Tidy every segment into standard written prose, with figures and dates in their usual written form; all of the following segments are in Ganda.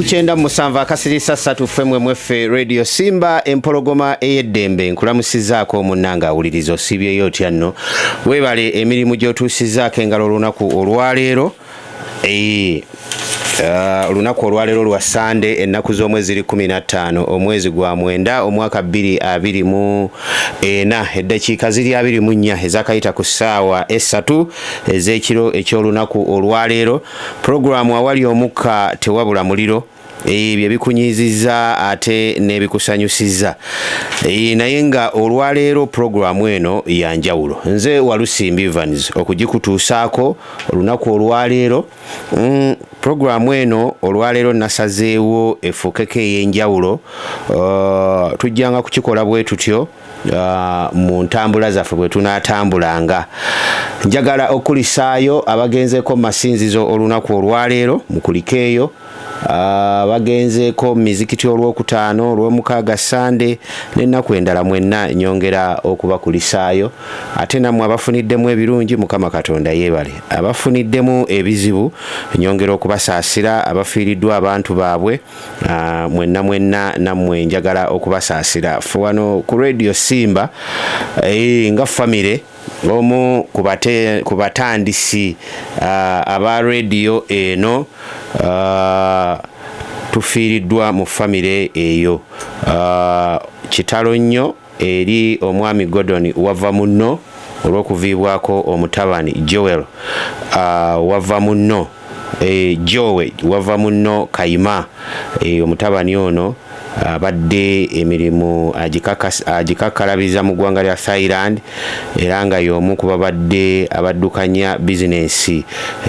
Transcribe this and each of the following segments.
97 akasirisa 3 femwe mwefe Radio Simba empologoma eyeddembe nkulamusizaako munnanga awuliriza osibyeyo otya nno webale emirimu gy'otuusizaako engalo olunaku olwaleero olunaku olwaleero lwa Sande ennaku z'omwezi 15 omwezi gwa mwenda omwaka 2024 eddakiika ziri 24 ezakayita ku ssaawa 3 ez'ekiro eky'olunaku olwaleero. Programu awali omukka tewabula muliro bye bikunyiizizza ate n'ebikusanyusizza naye nga olwaleero programu eno ya njawulo. Nze Walusimbi Evans okugikutuusaako olunaku olwaleero. Programu eno olwaleero nasazeewo efuukeko ey'enjawulo. Tujjanga kukikola bwe tutyo mu ntambula zaffe bwe tunaatambulanga. Njagala okulisaayo abagenzeeko mu masinzizo olunaku olwaleero mukuliko eyo. Bagenzeeko mizikiti olwokutaano olwomukaaga Sande n'ennaku endala mwenna nyongera okubakulisaayo. Ate nammwe abafuniddemu ebirungi Mukama Katonda yeebale. Abafuniddemu ebizibu nyongera okubasaasira. Abafiiriddwa abantu baabwe mwenna nammwe njagala okubasaasira. Ffe wano ku Radio Simba nga famire omu ku batandisi aba radio eno tufiiriddwa mu famire eyo. Kitalo nnyo eri omwami Gordon wava munno olw'okuviibwako omutabani Joel wava munno Jowe wava munno Kayima. Omutabani ono abadde emirimu agikakkalabiza mu ggwanga lya Thailand era nga y'omu ku babadde abaddukanya bizinensi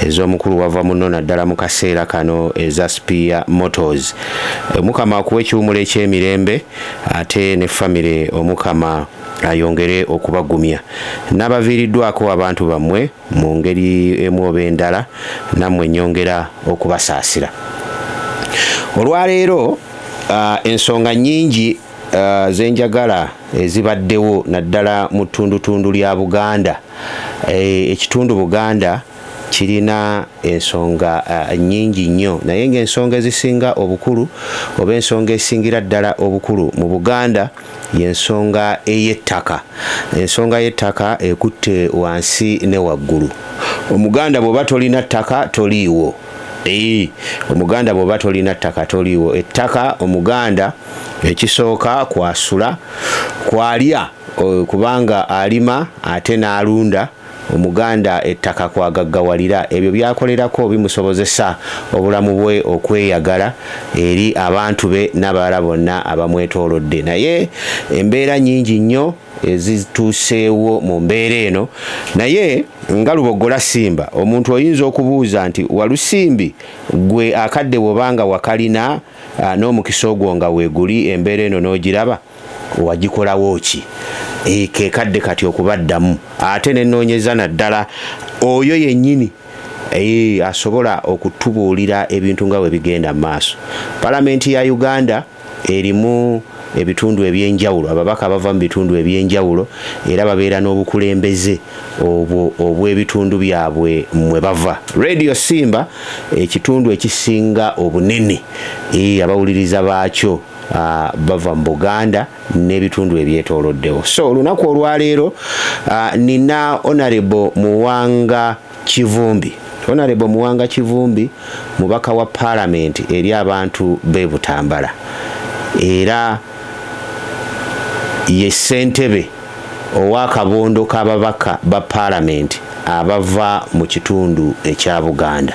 ez'omukulu wava munno naddala mu kaseera kano eza Spear Motors. Mukama akuwa ekiwumulo eky'emirembe ate ne famire omukama ayongere okubagumya. N'abaviiriddwako abantu bammwe mu ngeri emu oba endala nammwe nyongera okubasaasira. Olwaleero ensonga nnyingi zenjagala ezibaddewo naddala mu ttundutundu lya Buganda. Ekitundu Buganda kirina ensonga nnyingi nnyo naye ng'ensonga ezisinga obukulu oba ensonga esingira ddala obukulu mu Buganda y'ensonga ey'ettaka. Ensonga y'ettaka ekutte wansi ne waggulu. Omuganda bw'oba tolina ttaka toliiwo. Omuganda bw'oba tolina ttaka toliiwo. Ettaka Omuganda ekisooka kwasula kwalya kubanga alima ate n'alunda. Omuganda ettaka kwagaggawalira. Ebyo byakolerako bimusobozesa obulamu bwe okweyagala eri abantu be n'abalala bonna abamwetoolodde. Naye embeera nnyingi nnyo ezituuseewo mu mbeera eno. Naye nga Lubogola Simba omuntu oyinza okubuuza nti Walusimbi gwe akadde bw'obanga wakalina n'omukisa ogwo nga weeguli embeera eno n'ogiraba wagikolawo ki? Kekadde kati okubaddamu ate nenoonyeza naddala oyo yennyini asobola okutubuulira ebintu nga bwe bigenda mu maaso. Palamenti ya Uganda erimu ebitundu ebyenjawulo. Ababaka bava mu bitundu ebyenjawulo era babeera n'obukulembeze obw'ebitundu byabwe mwe bava. Radio Simba ekitundu ekisinga obunene abawuliriza baakyo bava mu Buganda n'ebitundu ebyetooloddewo. So olunaku olwaleero nina Honorable Muwanga Kivumbi. Honorable Muwanga Kivumbi mubaka wa Parliament eri abantu b'e Butambala era ye ssentebe ow'akabondo k'ababaka ba Parliament abava mu kitundu ekya Buganda.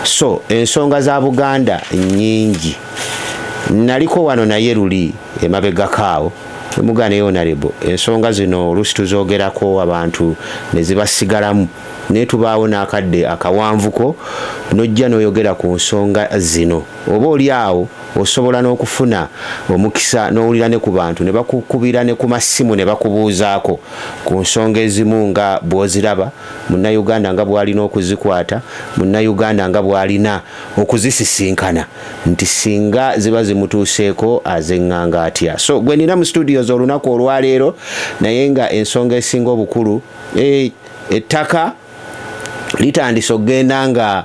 So ensonga za Buganda nnyingi. Naliko wano naye luli emabegakaawo mugane Honorable ensonga zino oluusi tuzoogerako abantu ne zibasigalamu naye tubaawo n'akadde akawanvuko n'ojja n'oyogera ku nsonga zino. Oba oli awo osobola n'okufuna omukisa n'owulira ne ku bantu ne bakukubira ne ku masimu ne bakubuuzaako ku nsonga ezimu nga bw'oziraba munnayuganda nga bw'alina okuzikwata, munnayuganda nga bw'alina okuzisisinkana nti singa ziba zimutuuseeko azeŋŋanga atya. So gwe nina mu studios olunaku olwaleero naye nga ensonga esinga obukulu ettaka litandise okugenda nga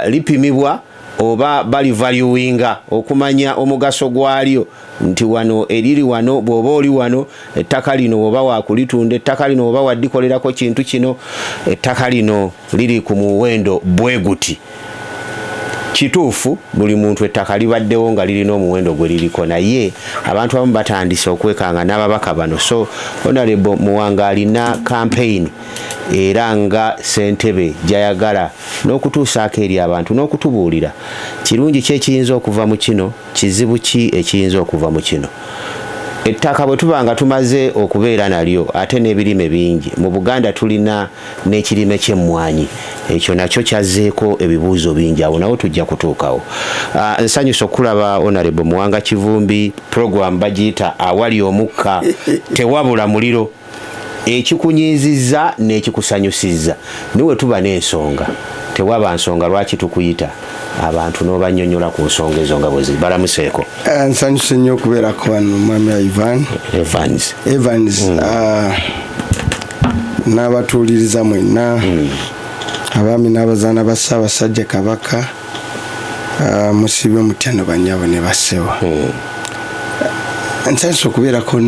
lipimibwa oba bali valuinga okumanya omugaso gwalyo nti wano eriri wano bwoba oli wano ettaka lino oba wakulitunda ettaka lino oba waddikolerako kintu kino ettaka lino liri ku muwendo bweguti. Kituufu buli muntu ettaka libaddewo nga lirina omuwendo gwe liriko, naye abantu abamu batandise okwekanga n'ababaka bano. So Honorable Muwanga alina campaign era nga ssentebe gyayagala n'okutuusaako eri abantu n'okutubuulira kirungi ki ekiyinza okuva mu kino, kizibu ki ekiyinza okuva mu kino. Ettaka bwe tuba nga tumaze okubeera nalyo ate n'ebirime bingi mu Buganda tulina n'ekirime ky'emmwanyi, ekyo nakyo kyazzeeko ebibuuzo bingi, awo nawo tujja kutuukawo. Nsanyusa okulaba Honorable Muwanga Kivumbi, program bagiyita awali omukka tewabula muliro, ekikunyiizizza n'ekikusanyusizza. Niwe tuba n'ensonga, tewaba nsonga lwaki tukuyita abantu n'obanyonnyola ku nsonga ezo nga bwe ziri. Balamuseeko. Nsanyuse nnyo okubeerako wano mwami Evans n'abatuuliriza mwenna abaami n'abazaana ba Ssaabasajja Kabaka musibe mutya ne bannyabo ne bassebo. Nsanyuse okubeerako,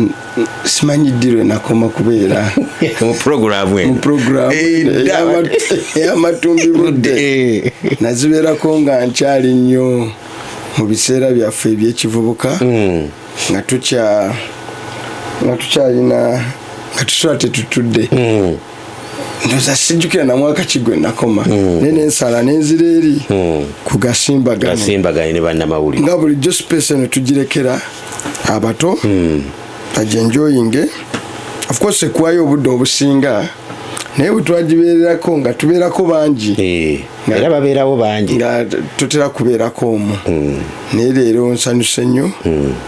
simanyi ddi lwe nakoma kubeera mu program ey'amatumbi budde. Nazibeerako nga nkyali nnyo mu biseera byaffe eby'ekivubuka nga tukyalina nga tusula tetutudde. Ndoza sijjukira na mwaka kigwe nakoma nene nsala n'enzira eri ku gasimbagane ne bannamawulire nga bulijjo space eno tugirekera abato bajenjoyinge. Of course ekuwayo obudde obusinga naye bwe twagibeererako nga tubeerako bangi era babeerawo bangi nga tutera kubeerako omu. Naye leero nsanyuse nnyo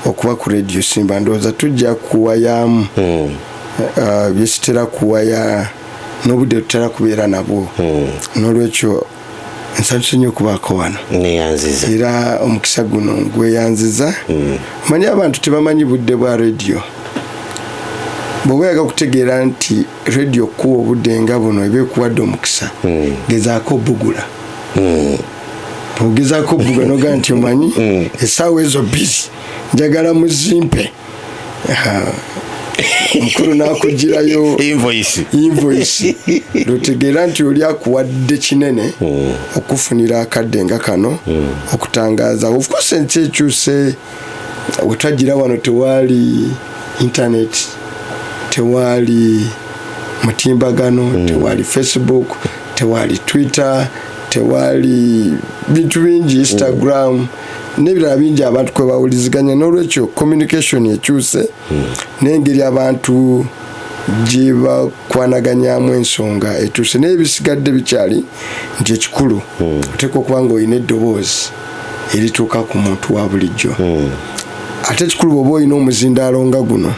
okuba ku Radio Simba. Ndowooza tujja kuwayamu byesitera kuwaya n'obudde tutera kubeera nabwo. N'olwekyo nsanyuse nnyo okubaako wano. Neyanziza. Era omukisa guno gweyanziza. Manyi abantu tebamanyi budde bwa radio. Bw'oba oyagala kutegeera nti radio kuwa obudde nga buno eba ekuwadde omukisa, gezaako bugula. Ogezaako bugula noga nti omanyi essaawa ezo busy njagala muzimpe. Mukulu n'akugirayo invoice lutegeera nti oli akuwadde kinene okufunira akadde nga kano okutangaaza. Of course ensi ekyuse, wetwagira wano tewaali internet, tewaali mutimbagano, tewaali Facebook, tewaali Twitter, tewaali bintu bingi, Instagram n'ebirala bingi abantu kwe bawuliziganya. N'olwekyo communication ekyuse n'engeri abantu gye bakwanaganyamu ensonga ekyuse. Naye bisigadde bikyali nti ekikulu oteekwa okuba nga olina eddoboozi erituuka ku muntu wa bulijjo. Ate ekikulu bw'oba olina omuzindaalo nga guno,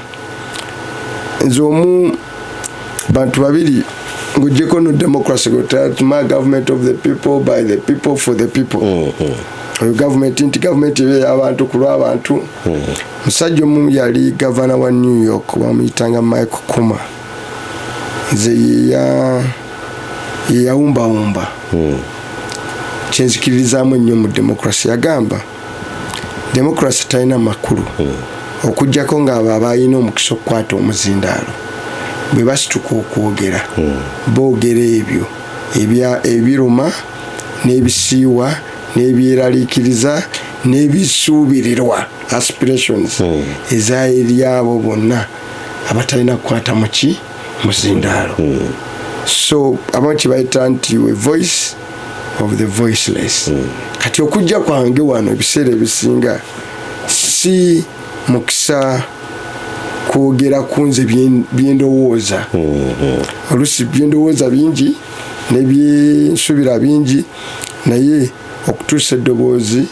nze omu bantu babiri ng'oggyeko no democracy my government of the people, by the people, for the people. Government nti government y'abantu ku lw'abantu. Musajja omu yali gavana wa New York bamuyitanga Michael Kuma. Nze yeyawumbawumba kyenzikiririzaamu ennyo mu democracy. Yagamba democracy talina makulu okuggyako ng'abo abayina omukisa okukwata omuzindaalo bwe basituka okwogera boogera ebyo ebiruma n'ebisiiwa n'ebyeraliikiriza n'ebisuubirirwa aspirations ezaeryabo bonna abatalina kukwata muki muzindaalo. So abamu kibayita nti we voice of the voiceless. Kati okujja kwange wano ebiseera ebisinga si mukisa kwogera ku nze byendowooza. Oluusi byendowooza bingi n'ebyensuubira bingi, naye okutuusa eddoboozi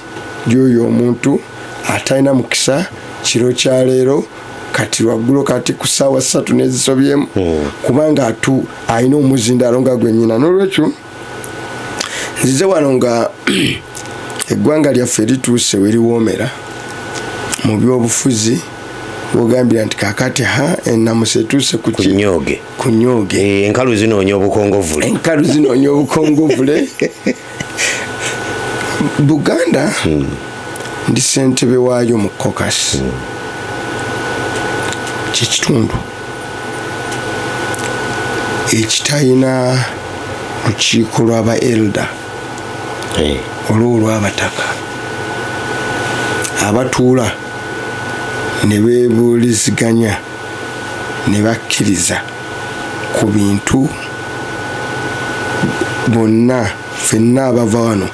gy'oyo omuntu atalina mukisa kiro kya leero kati waggulu kati ku ssaawa 3 n'ezisobyemu kubanga alina omuzindaalo nga gwennyina. N'olwekyo nzize wano nga eggwanga lyaffe lituuse we liwoomera mu byobufuzi. Bwogambira nti kakati ennamusa etuuse ku nyooge. Enkalu zinoonya obukongovule. Buganda ndi ssentebe waayo mu caucus kikitundu ekitalina lukiiko lw'aba elder olw'abataka abatuula ne beebuuliziganya ne bakkiriza ku bintu bonna ffenna abava wano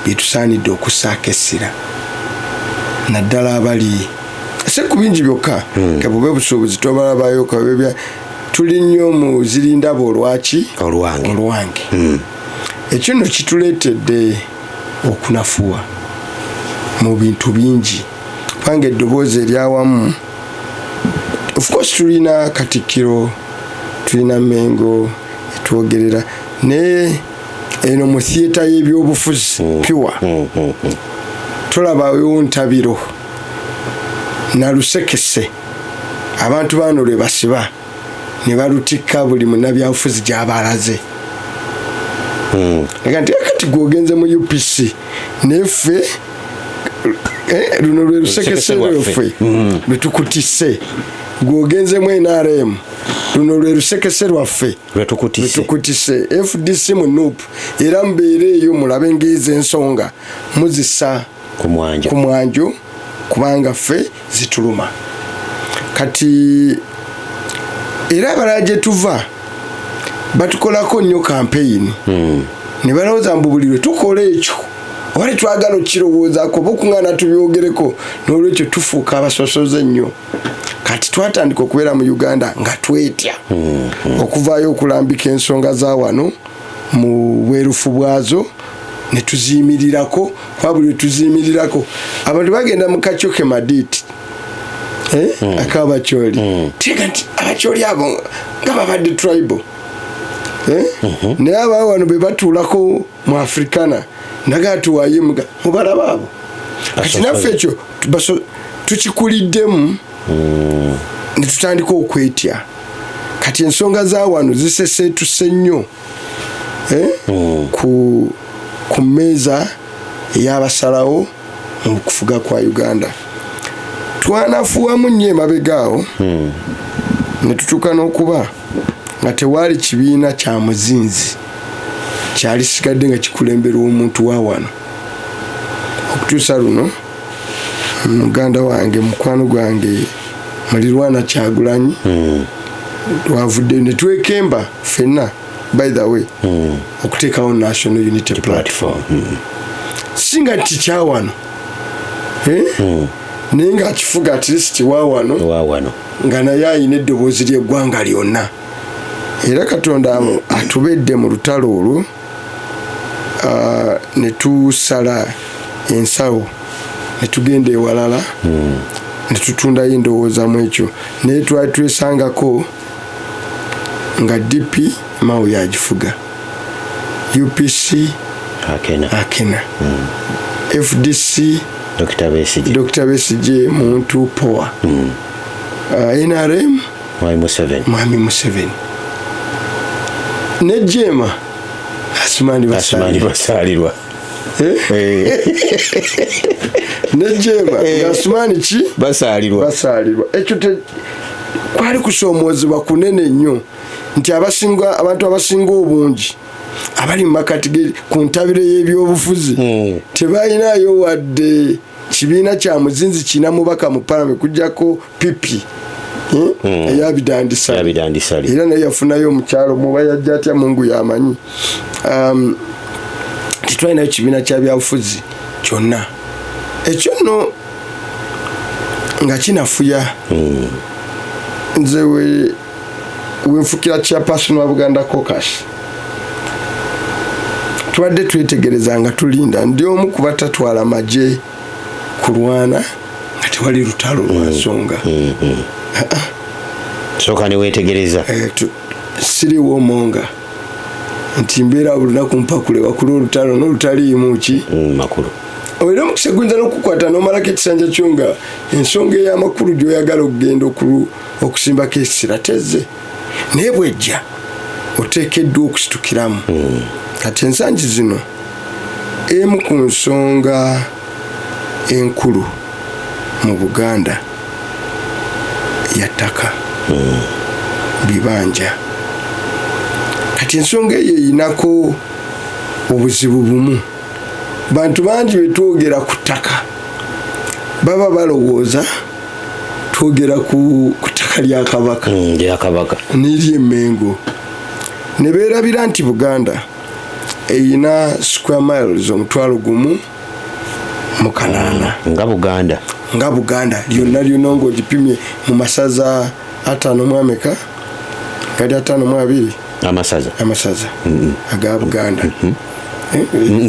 byetusaanidde okussaako essira naddala abali ese ku bingi byokka kabube busuubuzi tobalabayo kabebya tuli nnyo mu zirindabo olwange ekyo nno kituleetedde okunafuwa mu bintu bingi kubanga eddoboozi eryawamu of course tulina Katikkiro tulina Mengo etwogerera ne eno mu theatre y'ebyobufuzi pure tulabayo Ntabiro na Lusekese abantu bano lwe basiba ne balutikka buli munnabyabufuzi gy'abalaze kati gwogenze mu UPC neffe luno lwe Lusekese lweffe lwetukutisse gwogenze mu NRM luno lwe Lusekese lwaffe lwetukutisse FDC mu NUP era mbeere eyo mulabe ng'ezo ensonga muzissa ku mwanjo kubanga ffe zituluma kati era abalala gye tuva batukolako nnyo kampeyini ne balowooza mbu buli lwe tukola ekyo wali twagala okukirowoozaako bokuŋŋaana tubyogereko n'olwekyo tufuuka abasosoze ennyo kati twatandika okubeera mu Uganda nga twetya okuvaayo okulambika ensonga za wano mu bwerufu bwazo ne tuziyimirirako kuba buli lwe tuziyimirirako abantu bagenda mu Kachoke Maditi akabakyoli tega nti abakyoli abo nga babadde tribal naye abaawo wano be batuulako mu Africana nagaa tuwaaye mubalaba abo kati naffe ekyo tukikuliddemu ne tutandika okwetya kati ensonga za wano ziseseetuse nnyo ku mmeeza ey'abasalawo mu kufuga kwa Uganda twanafuwamu nnyo emabegaawo ne tutuuka n'okuba nga tewaali kibiina kya muzinzi kyali sigadde nga kikulemberwa omuntu wa wano okutuusa luno muganda wange mukwano gwange Mulirwana Kyagulanyi twavudde ne twekemba ffenna by the way okuteekawo National Unity Platform singa tikyawano naye nga akifuga at least wa wano nga naye ayina eddoboozi ly'eggwanga lyonna era Katonda atubedde mu lutalo olwo ne tusala ensawo ne tugenda ewalala ne tutundayo endowooza mu ekyo naye twali twesangako nga DP Mao yagifuga UPC Akena FDC Dr. Besigye muntu poa NRM Mwami Museveni ne Jema Asumani basalirwa ne Jema Asumani ki basalirwa ekyo kwali kusoomozebwa kunene nnyo nti abantu abasinga obungi abali mu makati ku ntabiro y'ebyobufuzi tebalinayo wadde kibiina kya muzinzi kina mubaka mu Parliament kujjako pipi eyabidandisali era naye yafunayo omukyalo muba yajja atya Mungu yamanyi titwalinayo kibiina kya byabufuzi kyonna ekyo nno nga kinafuya nze wenfukira chairperson wa Buganda Caucus tubadde twetegereza nga tulinda ndi omu ku batatwala magye kulwana nga tewali lutalo lwa nsonga soka ne wetegereza siriwo monga nti mbeera olunaku mpakule wakulu olutalo n'olutaliimu ki makulu era omukisa guyinza n'okukwata n'omalako ekisanja kyo nga ensonga ey'amakulu gy'oyagala okugenda okusimbako essira tezze naye bwejja oteekeddwa okusitukiramu kati ensangi zino emu ku nsonga enkulu mu Buganda yattaka bibanja. Kati ensonga eyo eyinako obuzibu bumu. Bantu bangi betwogera ku ttaka baba balowooza twogera ku ttaka lya Kabaka n'ery'Emmengo, ne beerabira nti Buganda eyina square miles 1,000 nga Buganda lyonna ng'ogipimye mu masaza 5 mu ameka gali 5 amasaza aga Buganda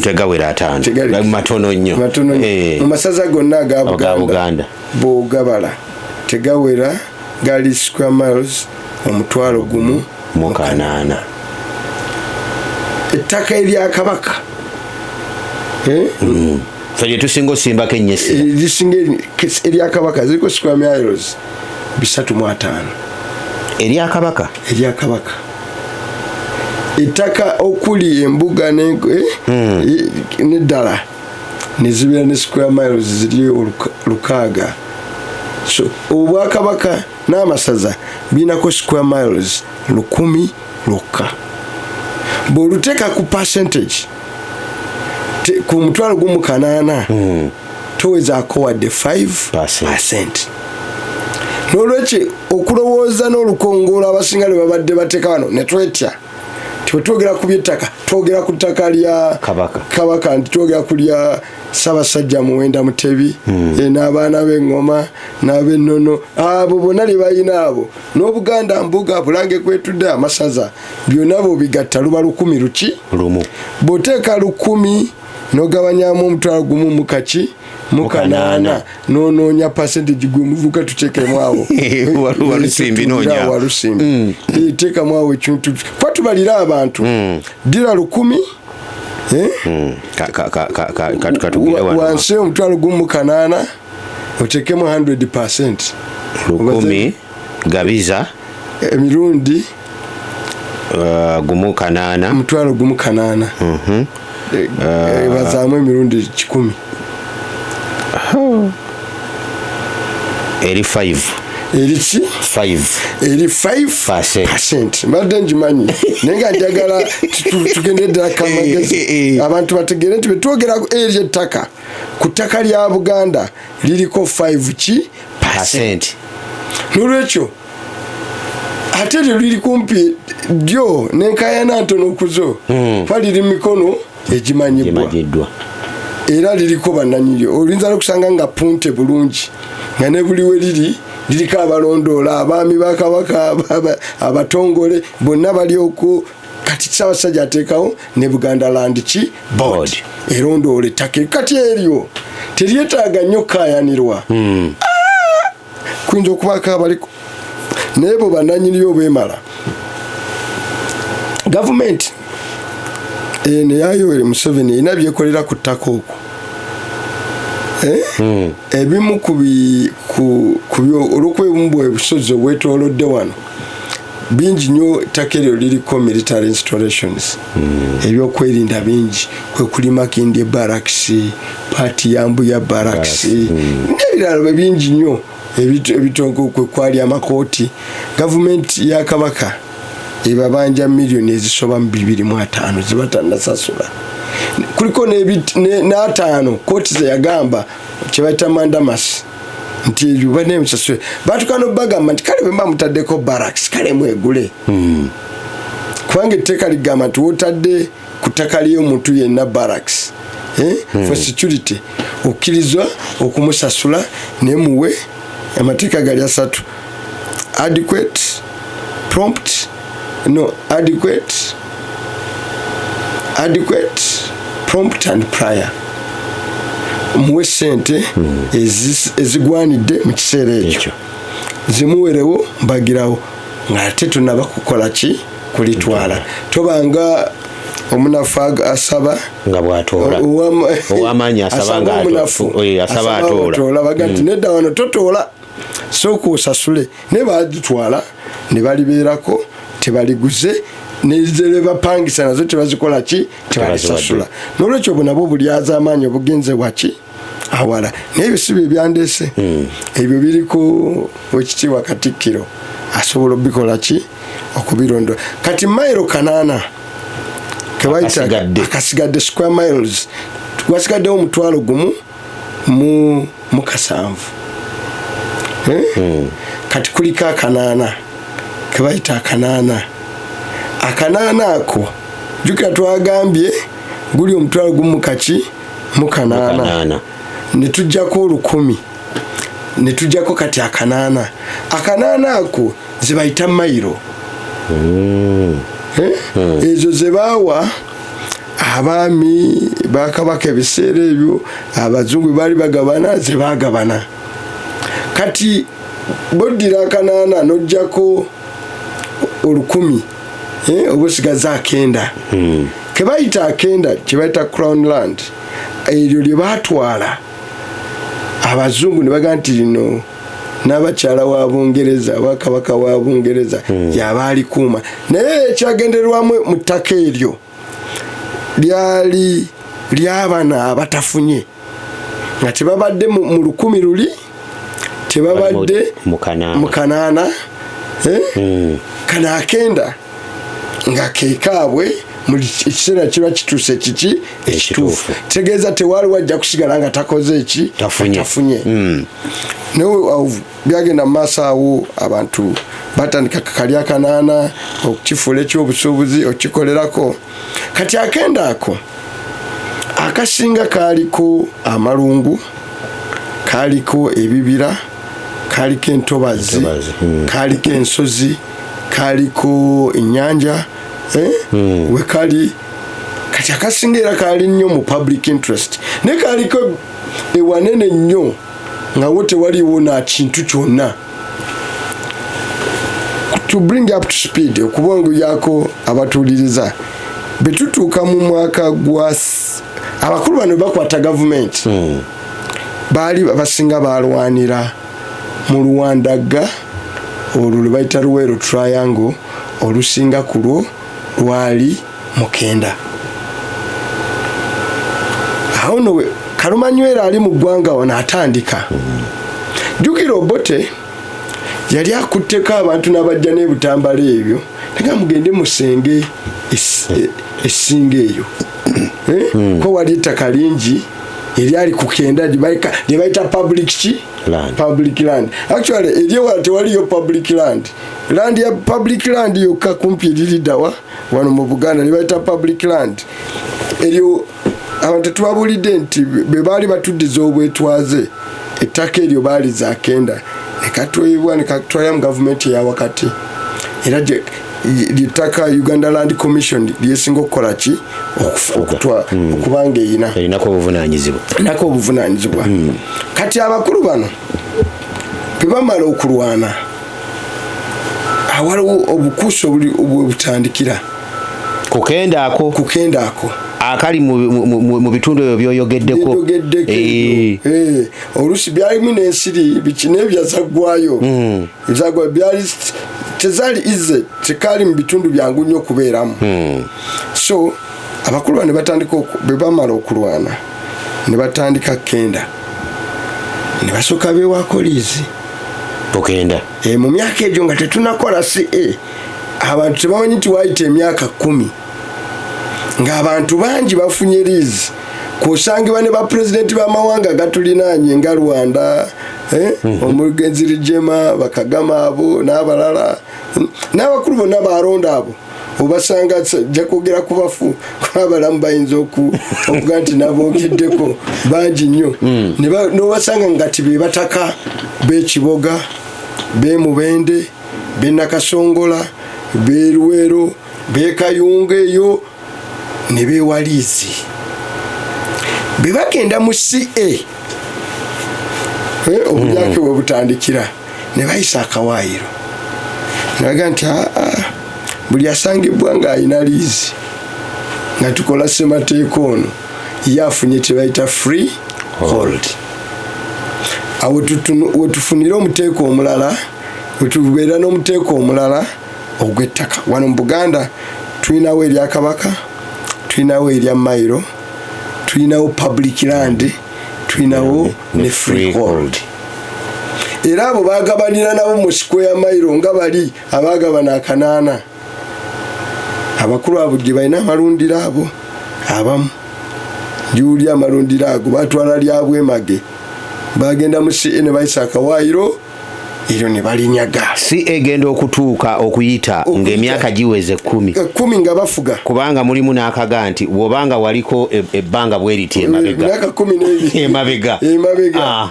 tegawera 5 matono nnyo mu masaza gonna aga Buganda bw'ogabala tegawera gali square miles 1,000. Ettaka erya Kabaka so tusinga osimbako ennyesi lisinga erya Kabaka ziriko square miles 305 erya Kabaka ettaka okuli embuga n'eddala ne zibeera ne square miles ziri 600. So Obwakabaka n'amasaza biinako square miles 1,000 lwokka. Bw'oluteeka ku percentage ku 1,800 towezaako wadde 5%. N'olwekyo okulowooza n'olukongoola abasinga lwe babadde bateeka wano ne twetya twogera ku by'ettaka twogera ku ttaka lya Kabaka nti twogera ku lya Ssaabasajja Muwenda Mutebi n'abaana b'Eŋŋoma n'ab'Ennono abo bonna lye balina abo n'Obuganda Mbuga Bulange kwetudde amasaza byonna bo bigatta luba 1,000 lumu. Bw'oteeka 1,000 n'ogabanyamu 1,000 mu 8 n'onoonya percentage gwe muvuka tuteekemu awo walusimbi noonya walusimbi teekamu awo ekintu kwa tubalira abantu dira 1,000 wansi 1,800 oteekemu 100%. 1,000 gabiza emirundi 1,800 bazaamu emirundi 1,000 eri 5 eri 5%. Mbadde njimanyi naye nga njagala tugende ddala kamagezi abantu bategeere nti betwogera eri ettaka ku ttaka lya Buganda liriko 5%. N'olwekyo ate lyo liri kumpi ddyo n'enkaayana ntono kuzo paliri mikono egimanyiddwa era liriko bannanyiryo. Oyinza n'okusanga nga punte bulungi nga ne buli we liriko abalondoola abaami ba Kabaka abatongole bonna bali okwo. Kati Ssaabasajja ateekawo ne Buganda Land Board erondoola ettaka kati eryo teryetaaga nnyo kaayanirwa. Kuyinza okubaako abaliko naye bo bannanyiryo beemala. Gavumenti neyayoere Museveni erina byekolera ku ttaka okwo. Ebimu olw'okwebumbwa obusozi obwetoolodde wano bingi nnyo ettaka eryo liriko military installations ebyokwerinda bingi kwe kuli Makindye Barracks, paati ya Mbuya Barracks n'ebirala bingi nnyo ebitongo kwe kwali amakooti. Gavumenti ya Kabaka ebabanja miliyoni ezisoba mu 205 zibatannasasula. Kuliko n'ataano kooti ze yagamba kyebayita mandamasi nti ebyo banemusasule batukana bagamba nti kale bwe mutaddeko barracks kale mwegule kubanga etteeka ligamba nti wotadde ku ttaka ly'omuntu yenna barracks for security okkirizwa okumusasula nemuwe amateeka gali 3: adequate, prompt and prior. Muwe sente ezigwanidde mu kiseera ekyo zimuwerewo mbagirawo ng'ate tunaba kukola ki kulitwala. Tobanga omunafu asaba nga bw'atoola ow'amaanyi asaba atoola baga nti nedda wano totoola sooka osasule. Ne baagitwala ne balibeerako tebaliguze nezere bapangisa nazo tebazikola ki tebazisasula n'olwekyo nabo bulyaza amaanyi obugenze waki awala n'ebyo si bye byandese ebyo biriko wekitiibwa Katikkiro asobola obikola ki okubironda kati mayiro 8 kebayita akasigadde square miles wasigaddewo 1,000 mu 7 kati kuliko 8 kebayita 8 ako jukira twagambye guli 1,000 mu 8 ne tujjako 1,000 ne tujjako kati 8 ako zibayita mayiro ezo zebawa abaami bakabaka ebiseera ebyo abazungu bali bagabana zebagabana kati bodira 8 nojjako 10,000 obusigaza 9 kebayita 9 kebayita crown land eryo lye batwala abazungu ne bagamba nti lino n'abakyala wa Bungereza bakabaka wa Bungereza yabaali kuuma naye ekyagenderwamu mu ttaka eryo ly'abaana abatafunye nga tebabadde mu 1,000 luli tebabadde mu 8 kana 9 nga keekaabwe mu kiseera kiba kituuse kiki ekituufu tegeeza tewali wajja kusigala nga takoze eki tafunye naye byagenda mu maaso awo abantu batandika kakali 8 okukifuula ekyobusuubuzi okikolerako kati 9 ako akasinga kaaliko amalungu kaaliko ebibira kaaliko entobazi kaaliko ensozi kaaliko ennyanja wekali kati akasinga era kaali nnyo mu public interest ne kaaliko ewanene nnyo nga wo tewaliwo na kintu kyonna to bring up to speed okubonguyako abatuuliriza betutuuka mu mwaka gwa abakulu bano bakwata gavumenti baali basinga balwanira mu Luwandaga olwo lwe bayita Luweero Triangle olusinga ku lwo lwali Mukenda awo no Kalumanywera ali mu ggwanga wano atandika jjukira Obote yali akutteko abantu n'abajja n'ebutambala ebyo naga mugende musenge essinga eyo ko wali ettaka lingi eryali ku Kenda lye bayita public land actually eryo tewaliyo public land ya public land yokka kumpi liridawa wano mu Buganda lye bayita public land eryo abantu tubabulidde nti be baali batuddiza obwetwaze ettaka eryo baali za Kenda ekatwebwa nekatwala mu gavumenti ya wakati era litaka Uganda Land Commission lyesinga okukola ki okubanga erinako obuvunanyizibwa kati abakulu bano bebamala okulwana awaliwo obukuusi obutandikira kukenda ako akali mu bitundu ebyo byoyogeddeko olusi byalimu n'ensiri bikine ebyazaggwayo ebyagwa byali tezali ize tekali mu bitundu byangu nnyo okubeeramu so abakulu bano batandika bebamala okulwana ne batandika Kenda ne basooka beewaako liizi Bugenda mu myaka egyo nga tetunakola abantu tebamanyi nti waayita emyaka 10 ng'abantu bangi bafunye liizi kusangibwa ne bapulezidenti b'amawanga gatulinaanye nga Rwanda omugenzi Rijema Bakagama abo n'abalala n'abakulu bonna balonda abo obasanga jja kwogera ku bafu abalamu bayinza okuga nti nabongeddeko bangi nnyo n'obasanga ngati be bataka b'Ekiboga b'Emubende b'Nakasongola b'Eruwero b'Ekayunga eyo ne beewaliizi be bagenda mu CA obulyake bwe butandikira ne bayisa akawaayiro ne baga nti buli asangibwa ng'alina liizi nga tukola ssemateeka ono ye afunye tebayita free hold awo wetufunira omuteeka omulala wetubeera n'omuteeka omulala ogw'ettaka wano mu Buganda tulinawo erya Kabaka, tulinawo erya Mailo, tulinawo public land, tulinawo ne freehold. Era abo bagabanira nabo mu square Mailo nga bali abagabana akanaana. Abakulu abo gye balina amalundiro abo abamu. Julia amalundiro ago batwala lyabwemage. Bagenda mu CA ne bayisa akawaayiro eryo ne balinyaga. Si egenda okutuuka okuyita ng'emyaka giweze 10 nga bafuga, kubanga mulimu n'akaga nti bw'obanga waliko ebbanga bwe liti emabega emyaka 12 emabega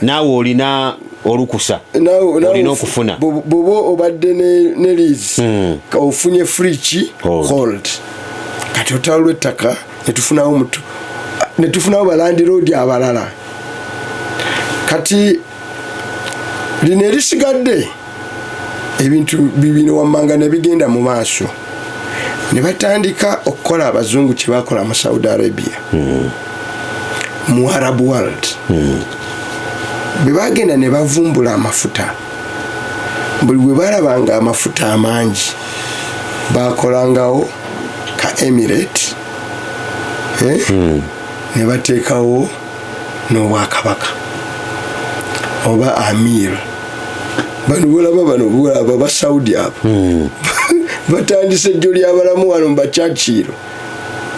naawe olina olukusa, olina okufuna bw'oba obadde ne lease ofunye free hold. Kati otalo lw'ettaka ne tufunawo balandiroodi abalala. Kati lino erisigadde ebintu bibino wammanga ne bigenda mu maaso ne batandika okukola abazungu kye bakola mu Saudi Arabia mu Arab world. Bwe bagenda ne bavumbula amafuta, buli bwe balabanga amafuta amangi bakolangawo ka Emirate ne bateekawo n'Obwakabaka oba Amir. Bano bulaba ba Saudi abo batandise ejjo ly'abalamu wano mu Bakyakiro.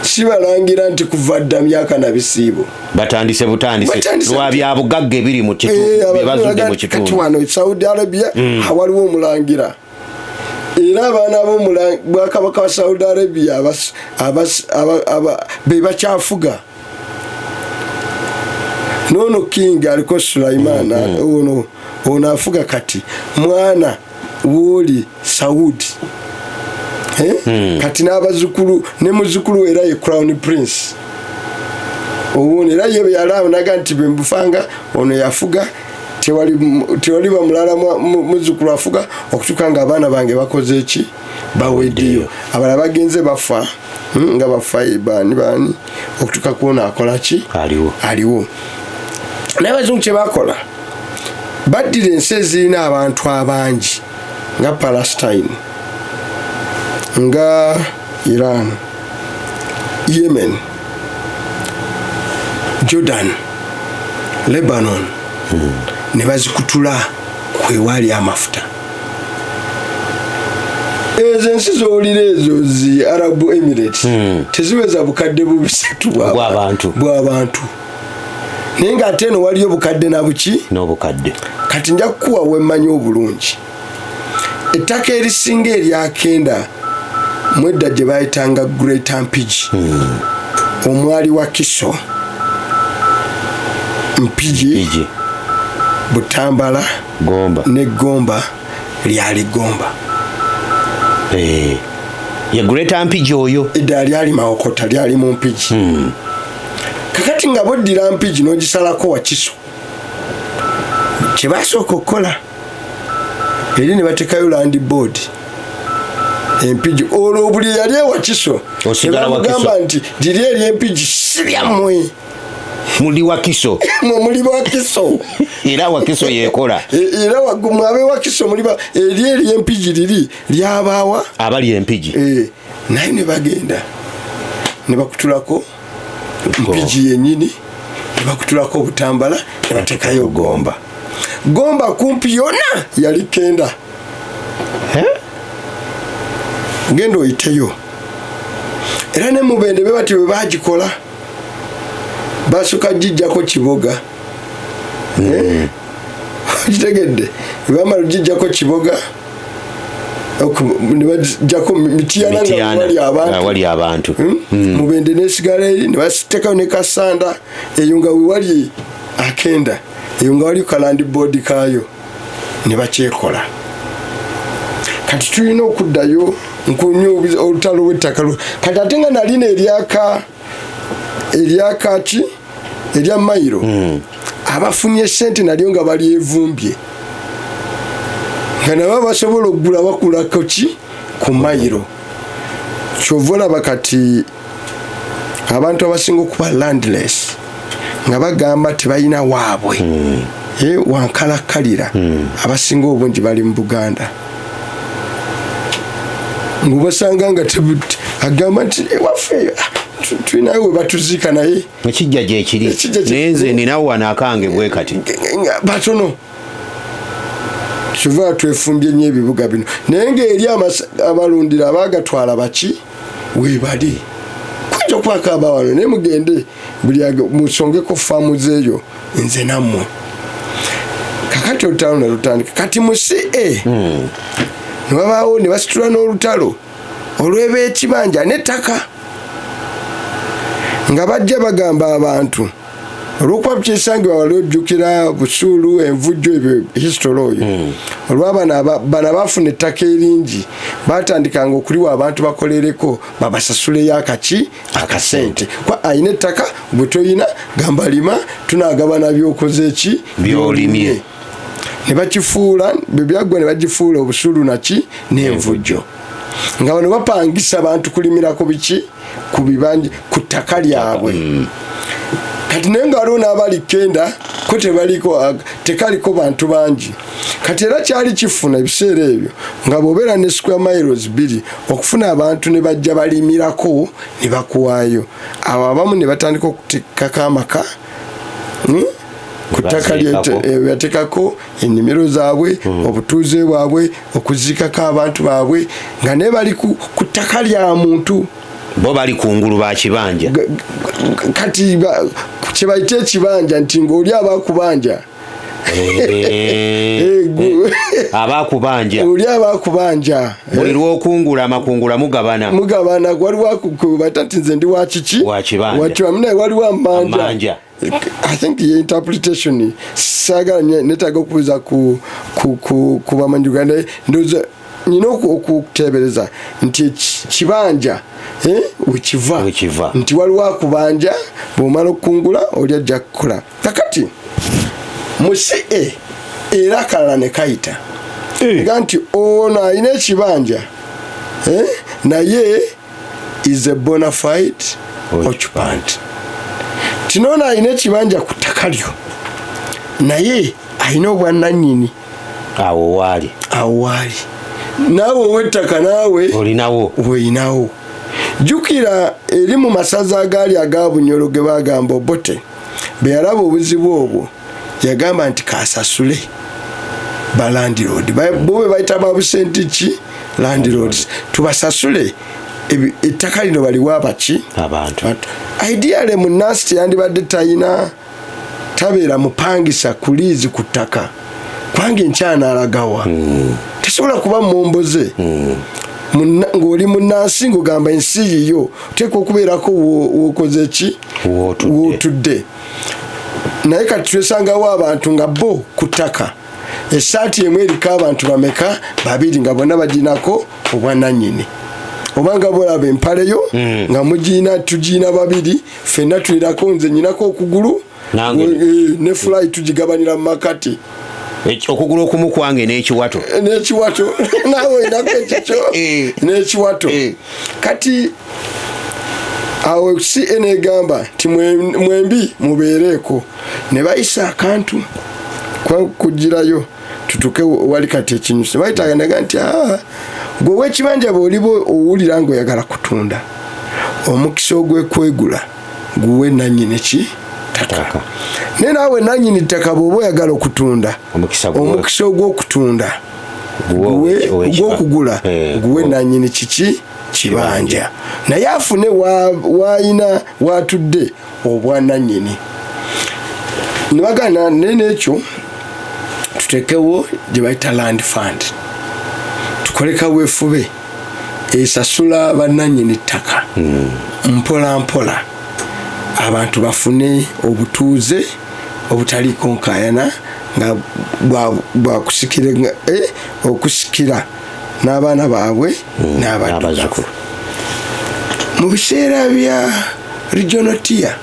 Si balangira nti kuva dda myaka na bisiibo batandise lwa bya bugagga ebiri mu kitundu bebazudde mu kitundu. Kati wano Saudi Arabia awaliwo omulangira, era abaana b'Obwakabaka wa Saudi Arabia be bakyafuga. Nono King aliko Sulaiman ono afuga kati mwana woli Saudi kati n'abazukulu ne muzukulu era ye Crown Prince. Ono era ye yalaba naga nti bembufanga ono yafuga tewali bamulala muzukulu afuga okutuka nga abaana bange bakoze eki baweddeyo. Abala bagenze bafa nga bafa bani okutuka kuona akola ki aliwo. N'abazungu kye bakola baddira ensi ezirina abantu abangi nga Palestine, nga Iran, Yemen, Jordan, Lebanon ne bazikutula kwewali amafuta. Ezo ensi z'owulira ezo zi Arab Emirates teziweza bukadde bubisatu bw'abantu. Naye ng'ate eno waliyo bukadde na buki n'obukadde. Kati nja kukuwa wemmanyi obulungi ettaka erisinga erya Kenda mwedda gye bayitanga Great Mpigi, omwali wa Kiso, Mpigi, Butambala, ne Gomba lyali Gomba. Ye Great Mpigi oyo edda lyali Mawokota lyali mu Mpigi. Kakati nga boddira Mpigi n'ogisalako wa Kiso, kye basooka okukola eri ne bateekayo land board Empigi olwo buli yali ewa Kiso nebamugamba nti liri eri Empigi si lyammwe, muli wa Kiso muli wa Kiso era wa Kiso yekola era mwabe wa Kiso muliba eri Empigi liri lyabaawa abali Empigi. Naye ne bagenda ne bakutulako Mpigi yennyini, ne bakutulako Butambala, ne bateekayo Gomba kumpi yonna yali Kenda. Genda oyiteyo. Era ne Mubende be bati bwe bagikola basooka gijjako Kiboga. Kitegedde bamala gijjako Kiboga ne bajjako Mityana nga wali abantu. Mubende nesigala eri ne basitekayo ne Kasanda eyo nga wali Akenda, eyo nga wali kalandi board kayo ne bakyekola. Kati tulina okuddayo nkunyubiza olutalo lw'ettaka kati ate nga nalina eryakaki erya Mailo abafunye sente nalyo nga bali evumbye nga nabo basobola okugula bakulako ki ku Mailo. Kyova olaba kati abantu abasinga okuba landless nga bagamba tebalina waabwe wankalakkalira abasinga obungi bali mu Buganda. ngubasanga nga agamba nti waffe tulinawe batuzika naye ekijja gye kiri nenze ninawo wano akange bwe kati batono kiva twefumbye nnyo ebibuga bino naye ng'eri abalundira abagatwala baki weebali kujja kwakaba wano naye mugende buli musongeko faamu zeeyo nze nammwe kakati olutalo ne lutandika kati mu CA newabaawo ne basitula n'olutalo olw'eb'ekibanja n'ettaka nga bajja bagamba abantu olwokuba kyesangibwa wali ojjukira busuulu envujjo ebyo history oyo olwabana bana bafuna ettaka eringi batandikanga okuliwa abantu bakolereko babasasuleyo akasente kwa ayina ettaka bwe toyina gamba lima tunagabana byokoze eki byolimye ne bakifuula bebyaggwa ne bagifuula obusuulu naki n'envujjo nga bano bapangisa abantu kulimirako biki ku bibanja ku ttaka lyabwe kati naye nga waliwo n'abali 9 ko tekaliko bantu bangi kati era kyali kifuna ebiseera ebyo nga bw'obeera ne square miles 2 okufuna abantu ne bajja balimirako ne bakuwaayo abo abamu ne batandika okuteekako amaka ku ttaka yateekako ennimiro zaabwe obutuuze bwabwe okuziikako abantu baabwe nga naye bali ku ttaka lya muntu bo bali kungulu ba kibanja kati kyebayita ekibanja nti ng'oli abakubanja abakubanja oli abakubanja buli lw'okungula amakungula mugabana waliwo batati nze ndi wakiki wakibanja waliwo amanja I think the interpretation saga netaga okuza ku bamanyuganda ndoza nino okutebereza nti kibanja wekiva nti waliwo akubanja bw'omala okungula oli ajja kukola kakati mu CA era kalala ne kayita nga nti ono alina ekibanja naye is a bona fide occupant tinoona alina ekibanja ku ttaka lyo naye alina obwannannyini awo waali naawe ow'ettaka naawe olinawo jjukira eri mu masaza agaali aga Bunyoro ge bagamba Obote be yalaba obuzibu obwo yagamba nti kasasule ba landlord bo be bayita babusenti ki landlords tubasasule ettaka lino baliwo abaki abantu ideale munnansi teyandibadde tabeera mupangisa ku liizi ku ttaka kwange enkyana alagawa tesobola kuba mumboze ng'oli munnansi ng'ogamba ensi yiyo oteekwa okubeerako wokoze eki wootudde naye kati twesangawo abantu nga bo ku ttaka essaati emu eriko abantu bameka 2 nga bonna baginako obwannannyini obanga bolaba empaleyo nga tugiina 2 ffenna tulirako nze nyinako okugulu ne fly tugigabanira mu makati okugulu okumu kwange n'ekiwato naawe olinako ekikyo n'ekiwato kati awo CA negamba nti mwembi mubeereeko ne bayisa akantu kugirayo tutuke wali kati ekinyusi bayitaganaga nti gwe w'ekibanja bw'oliba owulira ng'oyagala kutunda omukisa ogw'ekwegula guwe nannyini ki ttaka naye naawe nannyini ttaka bw'oba oyagala okutunda omukisa ogw'okutunda ogw'okugula guwe nannyini kiki kibanja naye afune waayina waatudde obwannannyini ne bagana naye n'ekyo tutekewo gye bayita land fund tukoleka weefube esasula bannannyini ttaka mpola mpola abantu bafune obutuuze obutaliiko nkaayana nga bwakusikira okusikira n'abaana baabwe n'abadduggavu mu biseera bya regional tier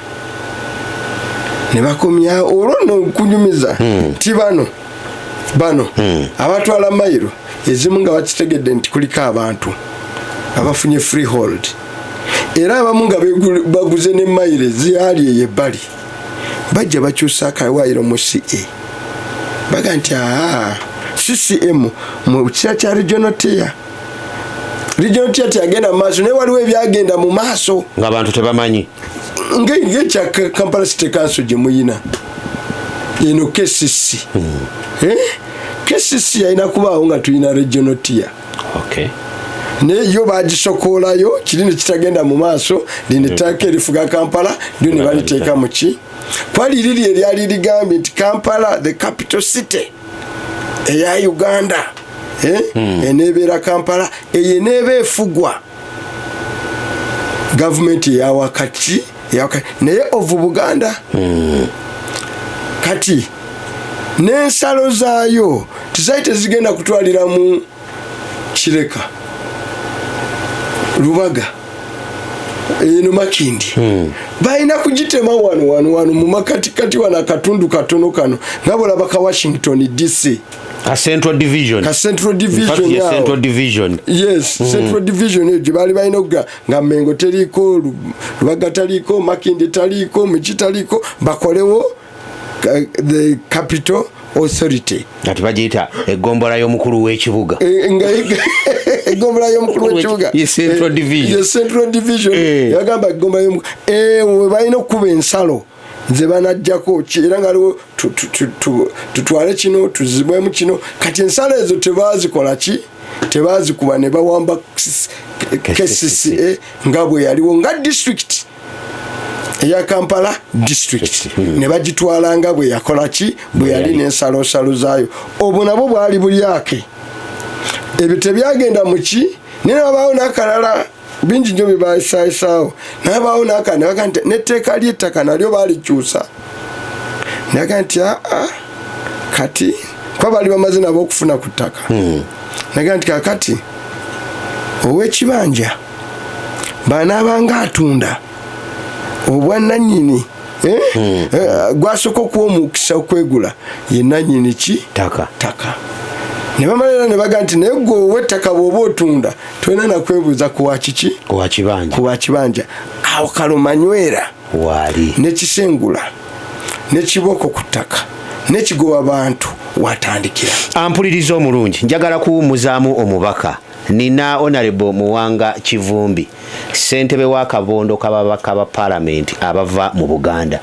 ne bakomya olwo n'okunyumiza nti bano abatwala mayiro ezimu nga bakitegedde nti kuliko abantu abafunye freehold era abamu nga baguze ne mayiro eziali eyo ebbali bajja bakyusa akawaayiro mu CA baga nti CCM mu kisa kya regional tier regional theatre yagenda mu maaso naye waliwo ebyagenda mu maaso ng'abantu tebamanyi ng'ekya Kampala City Council gye muyina eno KCC KCC yalina kubaawo nga tulina regional tier naye yo bagisokoolayo kiri ne kitagenda mu maaso lino ettaka erifuga Kampala lyo ne baliteeka mu ki kwali liri eryali ligambye nti Kampala the capital city eya Uganda eneebeera Kampala eyo eneeba efugwa gavumenti eya wakati naye ovu Buganda kati n'ensalo zaayo tizayi tezigenda kutwalira mu Kireka Lubaga eno Makindi balina kugitema wano mu makatikati wana akatundu katono kano nga bolaba ka Washington DC Central Division Central Division yes Central Division ejo bali balina okuga nga Mengo teliko Lubaga taliko Makindi taliko Mukitaliko bakolewo the capital authority ati bagiyita egombola y'omukulu w'ekibuga egombola y'omukulu w'ekibuga Central Division yagamba egombola y'omukulu balina okuba ensalo ze banajjako era nga aliwo tutwale kino tuzibwemu kino kati ensalo ezo tebazikola ki tebazikuba ne bawamba KCCA nga bwe yaliwo nga district eya Kampala district ne bagitwala nga bwe yakola ki bwe yali n'ensalo zaayo obwo nabo bwali bulyake ebyo tebyagenda mu ki naye nabaawo n'akalala bingi nnyo bye bayisaayisaawo nabaawo n'akalala n'etteeka ly'ettaka nalyo baalikyusa naga nti kati kuba baali bamaze nabo okufuna ku ttaka naga nti kakati ow'ekibanja banaabanga atunda obwannannyini gwasooka okuwa omukisa okwegula ye nannyini ki ttaka ne bamalira ne baga nti naye gwe ow'ettaka bw'oba otunda tolina nakwebuuza kuwa kibanja awo kalumanywera waali nekisengula nekiboko ku ttaka nekigoba bantu watandikira ampuliriza omulungi njagala kuwummuzaamu omubaka nina Honorable Muwanga Kivumbi ssentebe wa kabondo kababaka ba Parliament abava mu Buganda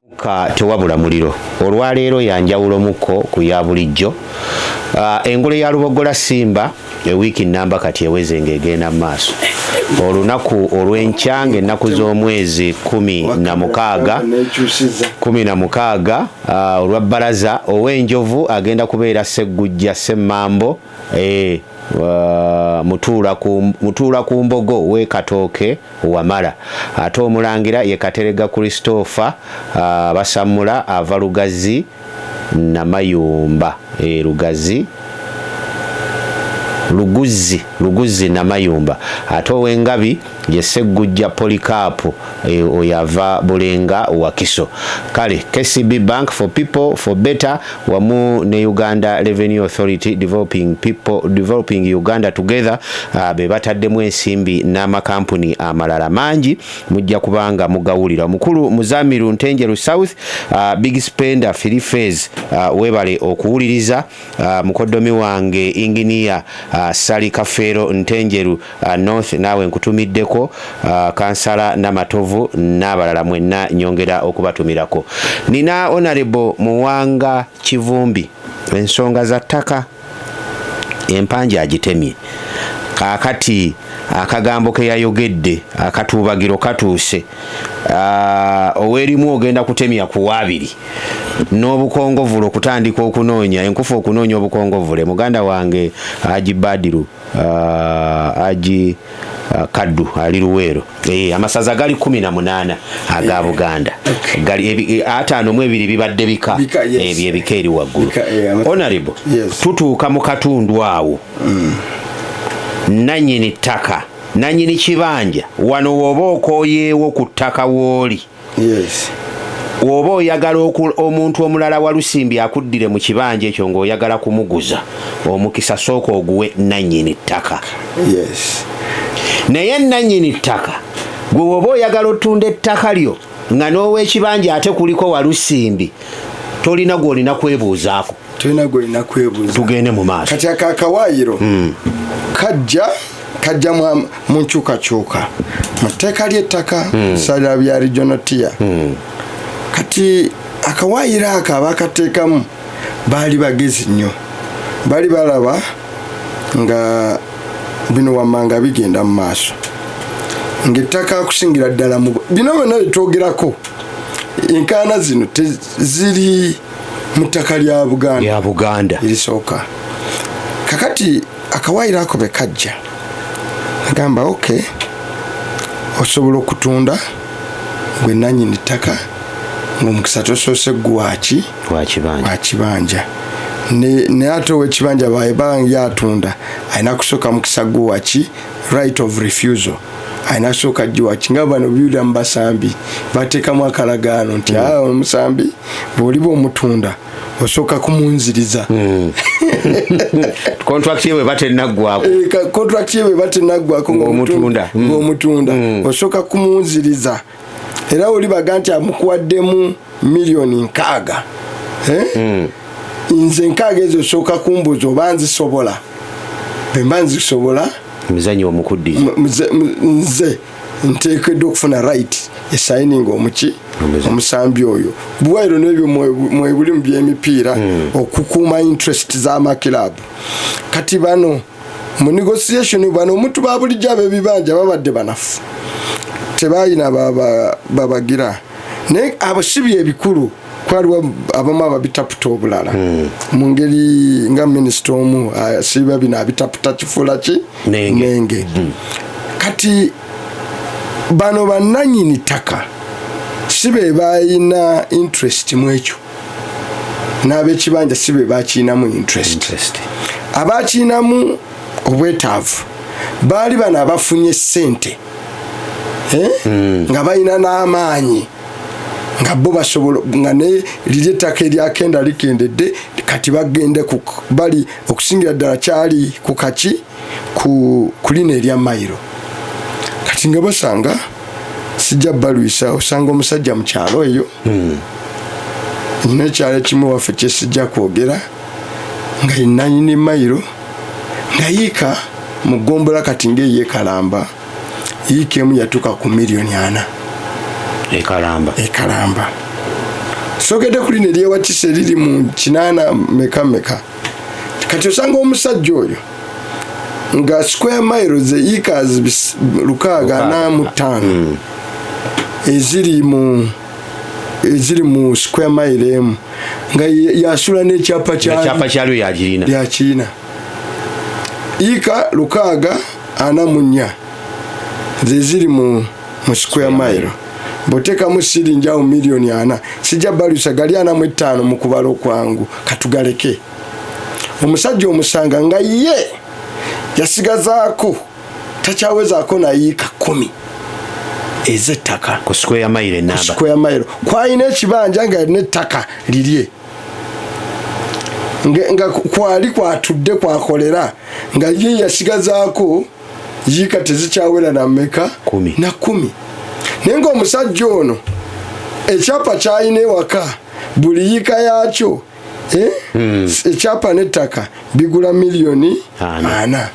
tewabula muliro olwaleero yanjawulo mukko ku ya bulijjo engule ya Lubogola Simba ewiiki namba kati eweze ng'egenda mu maaso olunaku olw'enkyange ennaku z'omwezi 16 olwa bbalaza ow'enjovu agenda kubeera Sseggujja Ssemambo mutuula ku mbogo we Katooke Wamala ate omulangira ye Katerega Christopher basamula ava Lugazi Namayumba Luguzi Namayumba ate ow'engabi ye Sseggujja Polycarp oyava Bulenga Wakiso kale KCB Bank for People for Better wamu ne Uganda Revenue Authority developing Uganda together be bataddemu ensimbi n'amakampuni amalala mangi mujja kubanga mugawulira mukulu Muzamiru Ntenjeru South big spender Philly Phase webale okuwuliriza mukoddomi wange engineer Sali Kafero Ntenjeru North nawe nkutumiddeko kansala Namatovu n'abalala mwenna nyongera okubatumirako nina Honorable Muwanga Kivumbi ensonga za ttaka empanja agitemye kakati akagambo ke yayogedde akatuubagiro katuuse owerimu ogenda kutemya ku waabiri n'obukongovulo okutandika okunoonya enkufu okunoonya obukongovule muganda wange Haji Badiru Haji Kaddu ali Luweero amasaza gali 18 aga Buganda gali ataano mu ebiri bibadde bika ebyo ebika eri waggulu Honorable tutuuka mu katundu awo nannyini ttaka nannyini kibanja wano woba okooyeewo ku ttaka wooli woba oyagala omuntu omulala walusimbi akuddire mu kibanja ekyo ng'oyagala kumuguza omukisa sooka oguwe nannyini ttaka naye nannyini ttaka gwe woba oyagala otunda ettaka lyo nga n'ow'ekibanja ate kuliko walusimbi tolina gw'olina kwebuuzaako tolina gw'olina kwebuuza tugende mu maaso kati akakawaayiro kajja kajja mu nkyukakyuka mu tteeka ly'ettaka sala bya regional tier kati akawaayiro ako abakateekamu baali bagezi nnyo bali balaba nga bino wammanga bigenda mu maaso ng'ettaka akusingira ddala mu bino byonna byetwogerako enkaana zino teziri mu ttaka lya Buganda erisooka kakati akawaayiro ako be kajja agamba okay osobola okutunda gwe nannyini ttaka ng'omukisa tosoose gwaki wakibanja ne ate ow'ekibanja bw'aba atunda alina kusooka mukisa gwaki right of refusal alina kusooka giwaki nga bano biwulira mu basambi bateekamu akalagaano nti omusambi bw'oliba omutunda osooka kumunziriza contract ye bwe batenaggwako ng'omutunda osooka kumunziriza era olibaga nti amukuwaddemu miliyoni 6 nze 6 ezo osooka kumbuza oba nzisobola bwe mba nzisobola muzanyi omukuddiza nze nteekeddwa okufuna right esayininga omusambi oyo buwairo n'ebyo mwebuli mu by'emipiira okukuuma interest z'amakirabu kati bano mu negotiation bano omuntu babulijjo ab'ebibanja babadde banafu tebayina babagira naye abasibi ebikulu kwaliwo abamu ababitaputa obulala mu ngeri nga minisita omu asiba bino abitaputa kifuula ki nenge kati bano bannannyini ttaka si be bayina interest mu ekyo n'ab'ekibanja si be bakiinamu interest abakiinamu obwetaavu baali bano abafunye ssente nga bayina n'amaanyi nga bo basobola nga ne liri ettaka eryakenda likendedde kati bagende bali okusingira ddala kyali ku kaki ku lino erya mayiro kati nga basanga sijja balwisa osanga omusajja mu kyalo eyo n'ekyalo ekimu waffe kye sijja kwogera nga yenanyini mayiro nga yiika mu ggombola kati ng'eyeekalamba yiika emu yatuuka ku miliyoni 4 ekalamba sogedde ku lino eryewakisa eriri mu 8 meka kati osanga omusajja oyo nga square miles acres 645 eziri mu square mile emu nga yasula n'ekyapa kyalyo yakirina ika 644 zeziri mu square mile botekamu siringi awo miliyoni 4 sijja balusa gali 45 mu kubala okwangu katugaleke omusajja omusanga nga ye yasigazaako takyawezaako nayiika 10 ezettaka ku square mile enamba square mile kwalina ekibanja nga n'ettaka lirye nga kwali kwatudde kwakolera nga ye yasigazaako yiika tezikyawera na mmeka na 10 naye ng'omusajja ono ekyapa kyalina ewaka buli yiika yaakyo ekyapa n'ettaka bigula miliyoni 4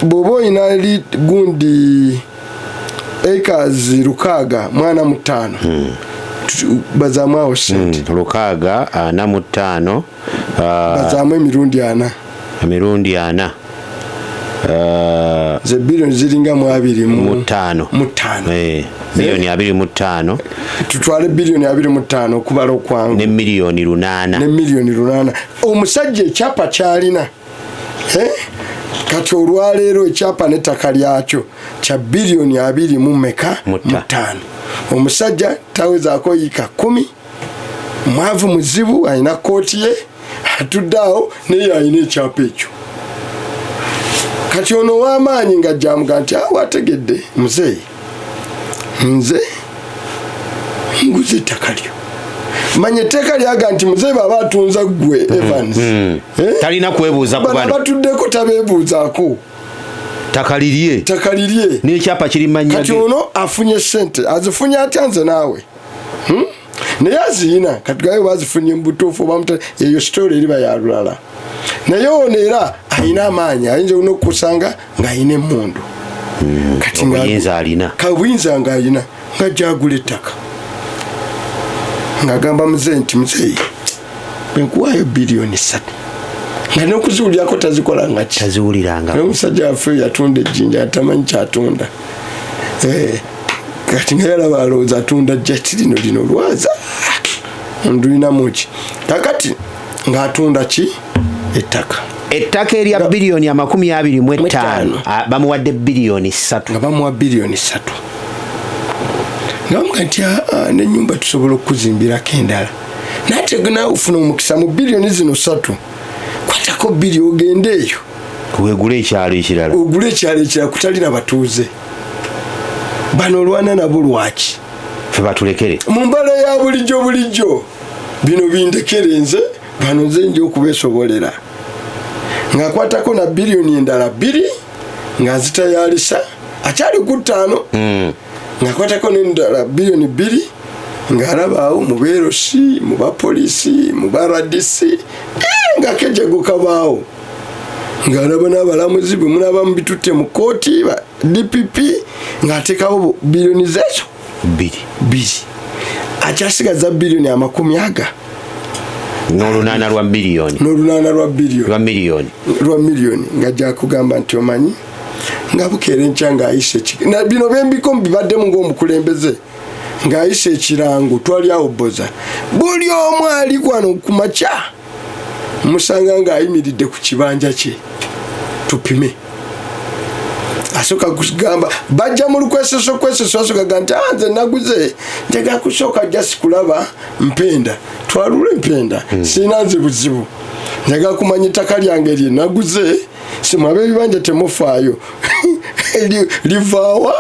bw'oba olina gundi acres 645 bazaamu awo sente 645 bazaamu emirundi 4 ze biliyoni ziringa mu 25 biliyoni 25 tutwale biliyoni 25 okubala okwangu ne miliyoni 8 omusajja ekyapa kyalina kati olwaleero ekyapa n'ettaka lyakyo kya biliyoni 25 omusajja tawezaako yiika 10 mwavu muzibu alina kooti ye atudde awo naye alina ekyapa ekyo kati ono w'amaanyi nga jamuga nti wategedde muzeeyi nze nguze ettaka lyo manya etteeka lyaga nti muzeeyi baba atunza ggwe Evans talina kwebuuza ku bano batuddeko tabeebuuzaako ttaka lirye n'ekyapa kirimanya kati ono afunye ssente azifunye atya nze naawe naye aziyina katugayo bazifunye mubutuufu bamuta eyo story eriba yalulala naye ono era ayina amaanyi ayinza n'okusanga ng'ayina emmundu kati kabuyinza ng'ayina ng'ajja agula ettaka ng'agamba muzeeyi nti muzeeyi benkuwaayo biliyoni 3 nga n'okuziwulyako tazikola nga taziwuliranga n'omusajja waffe yatunda ejjinja atamanyi kyatunda kati nga yalaba alowooza atunda jjati lino lwaza ndulinamuki kakati ng'atunda ki ettaka erya biliyoni 25 bamuwadde biliyoni 3 nga bamuwa biliyoni 3 ngamuga nti n'ennyumba tusobola okuzimbirako endala nate nawe ufuna omukisa mu biliyoni zino 3 kwatako biri ogende eyo wegule ekyalo ekirala ogule ekyalo ekirala kutalina batuuze bano olwana nabo lwaki fe batulekere mu mbala ya bulijjo bino bindekere nze bano nze nja okubeesobolera ng'akwatako na biliyoni endala 2 ng'azitayalisa akyali ku 5 ng'akwatako n'endala biliyoni 2 ng'alabaawo mu beerosi mu bapoliisi mu baradisi ng'akejeguka-baawo ng'alaba n'abalamuzi bwe munaaba mu bitutte mu kooti ba DPP ng'ateekawo biliyoni zezo 2 akyasigaza biliyoni 40 n'olunaana lwa biliyoni ng'ajja kugamba nti omanyi nga bukeera enkya ng'ayise bino bembiko bibaddemu ng'omukulembeze ng'ayise ekirango twali awo bboza buli omu ali kwano ku makya musanga ng'ayimiridde ku kibanja kye tupime asooka kugamba bajja mu lukweseso asooka nti nze naguze njagala kusooka jasi kulaba mpenda twalule mpenda sina nze buzibu njagala kumanya ettaka lyange lye naguze simu ab'ebibanja temufaayo livaawa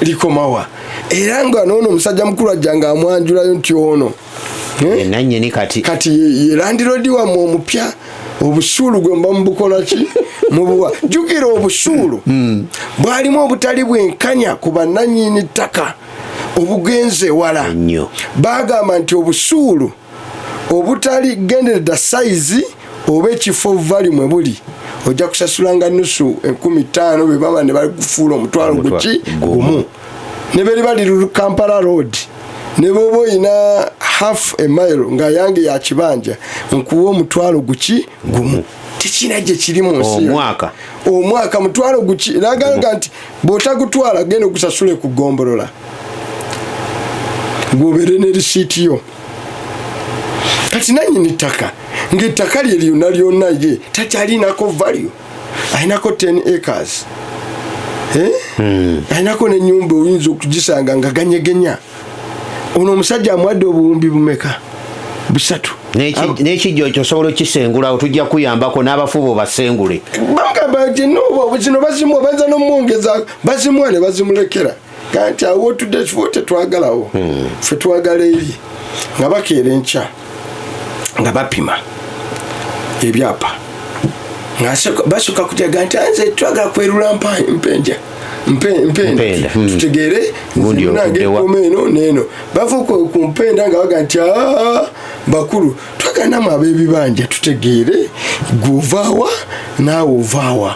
likomawa era nga noono omusajja mukulu ajjanga amwanjulayo nti ono nanyeni kati ye landiroodi wammwe omupya obusuulu gwe mba mubukola ki mubuwa jjukira obusuulu bwalimu obutali bwenkanya ku bannannyini ttaka obugenze wala bagamba nti obusuulu obutali genderedda sayizi oba ekifo valimwe buli ojja kusasulanga nusu 15 bwe baba ne bakufuula omutwalo guki gumu ne beri bali Kampala road ne bobo ina half a mile nga yange ya kibanja nkuwa omutwalo guki gumu tikina je kiri mu nsi omwaka mutwalo guki naganga nti botagutwala genda kusasule ku gombolola gobere ne receipt yo kati nannyini ttaka ng'ettaka lye lyonna ye takyalinako value ayinako 10 acres ayinako n'ennyumba oyinza okugisanga nga ganyegenya ono omusajja amuwadde obuwumbi bumeka 3 n'ekijjo ekyo osobola okisengulawo tujja kuyambako n'abafubo basengule bagamba nti zino bazimuwa bayinza n'omwongeza bazimuwa ne bazimulekera kanti awo tudde ekifo tetwagalawo ffe twagala eri nga bakeera enkya nga bapima ebyapa basooka kutega nti nze twagala kwerula mpenda tutegeere nange ekoma eno neeno bava ku mpenda nga baga nti bakulu twagala namu ab'ebibanja tutegeere govaawa naawe ovaawa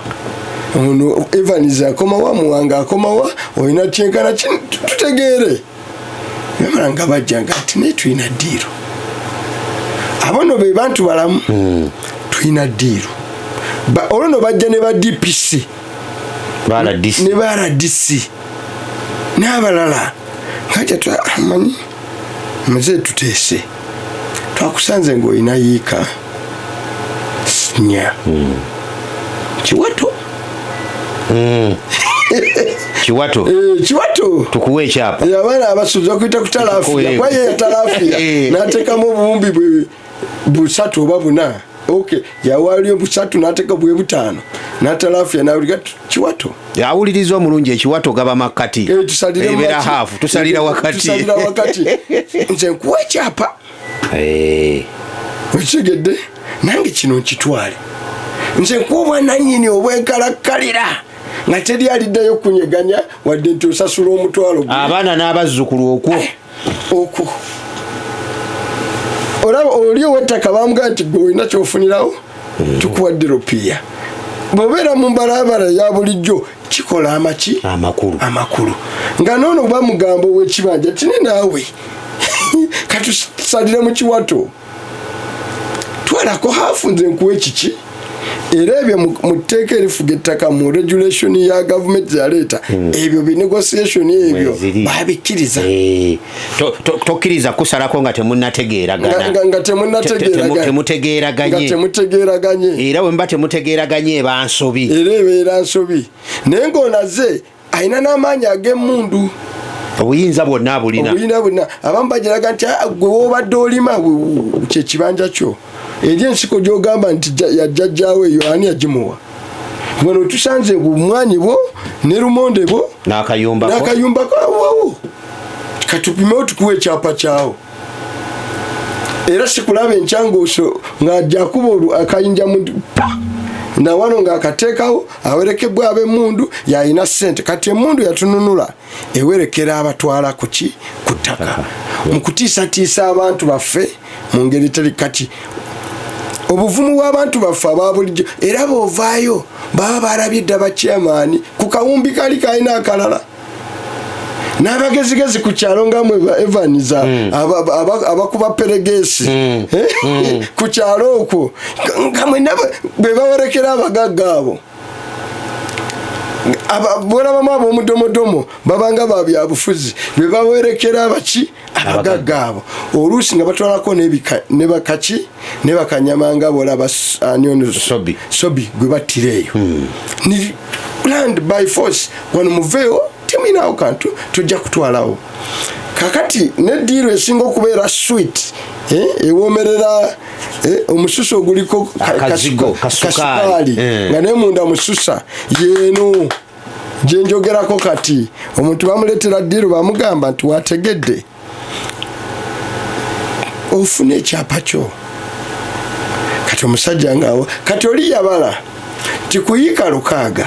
ono Evans akomawa Muwanga akomawa olina kyenkana tutegeere bamala nga bajjanga nti naye tulina ddiiro abono be bantu balamu tulina ddiiro olwono bajja ne ba DPC ne ba RDC n'abalala ngajja twamanyi muze tuteese twakusanze ng'olina yiika 4 Kiwato Kiwato tukuwe ekyapa abaana abasuuza okuyita ku talaafiya kwaye ya talaafiya n'ateekamu obuwumbi 3 oba 4 yawaliyo 3 n'ateeka bwe 5 n'atalaafiya n'awulira Kiwato awuliriza omulungi ekiwato gaba makkati ebera haafu tusalira wakati nze nkuwa ekyapa okitegedde nange kino nkitwale nze nkuwa obwannannyini obwenkalakkalira nga teri aliddayo kunyeganya wadde nti osasula omutwalo abaana n'abazzukulu okwo olaba oli wettaka bamuga nti gwe olina kyofunirawo tukuwadde rupiya bw'obeera mu mbalabala ya bulijjo kikola amakulu nga noono bamugamba ow'ekibanja tine naawe katusalire mu kiwato twalako hafu nze nkuwa ekiki era ebyo mu tteeka erifuga ettaka mu regulation ya gavumenti yaleeta ebyo binegotiation ebyo babikkiriza tokkiriza kusalako nga temunnategeeragana nga temutegeeraganye era bwe mba temutegeeraganye eba nsobi naye ng'onaze alina n'amaanyi ag'emmundu obuyinza bwonna abulina abamu bagiraga nti gwe woobadde olima kyekibanja kyo eri ensiko gy'ogamba nti yajjajjaawo eyo ani yagimuwa bweno tusanze bumwanyi bwo ne lumonde bwo n'akayumbako awawo katupimewo tukuwa ekyapa kyawo era sikulaba enkyanguuso ng'ajja kuba akayinja na wano ng'akateekawo awerekebwa ab'emmundu yalina ssente kati emmundu yatununula ewerekera abatwala ku ttaka mu kutiisatiisa abantu baffe mu ngeri teri kati obuvumu bw'abantu baffe ababulijjo era bw'ovaayo baba balabye dda bakyamaani ku kawumbi kali kalina akalala n'abagezigezi ku kyalo nga mwe Evaniza abakuba peregesi ku kyalo okwo nga mwenna bwe bawerekera abagagga abo bwolabamu ab'omudomodomo babanga babyabufuzi bwe bawerekera abagagga abo oluusi nga batwalako ne bakaki ne bakanyamanga bolaba sobi gwe battira eyo land by force wano muveewo teminawo kantu tujja kutwalawo kakati ne diiro esinga okubeera sweet ewoomerera omususa oguliko kasukaali nga naye munda mususa yeeno gyenjogerako kati omuntu bamuleetera diiro bamugamba nti wategedde ofuna ekyapa kyo kati omusajja ngaawo kati oli yabala ti kuyiika 6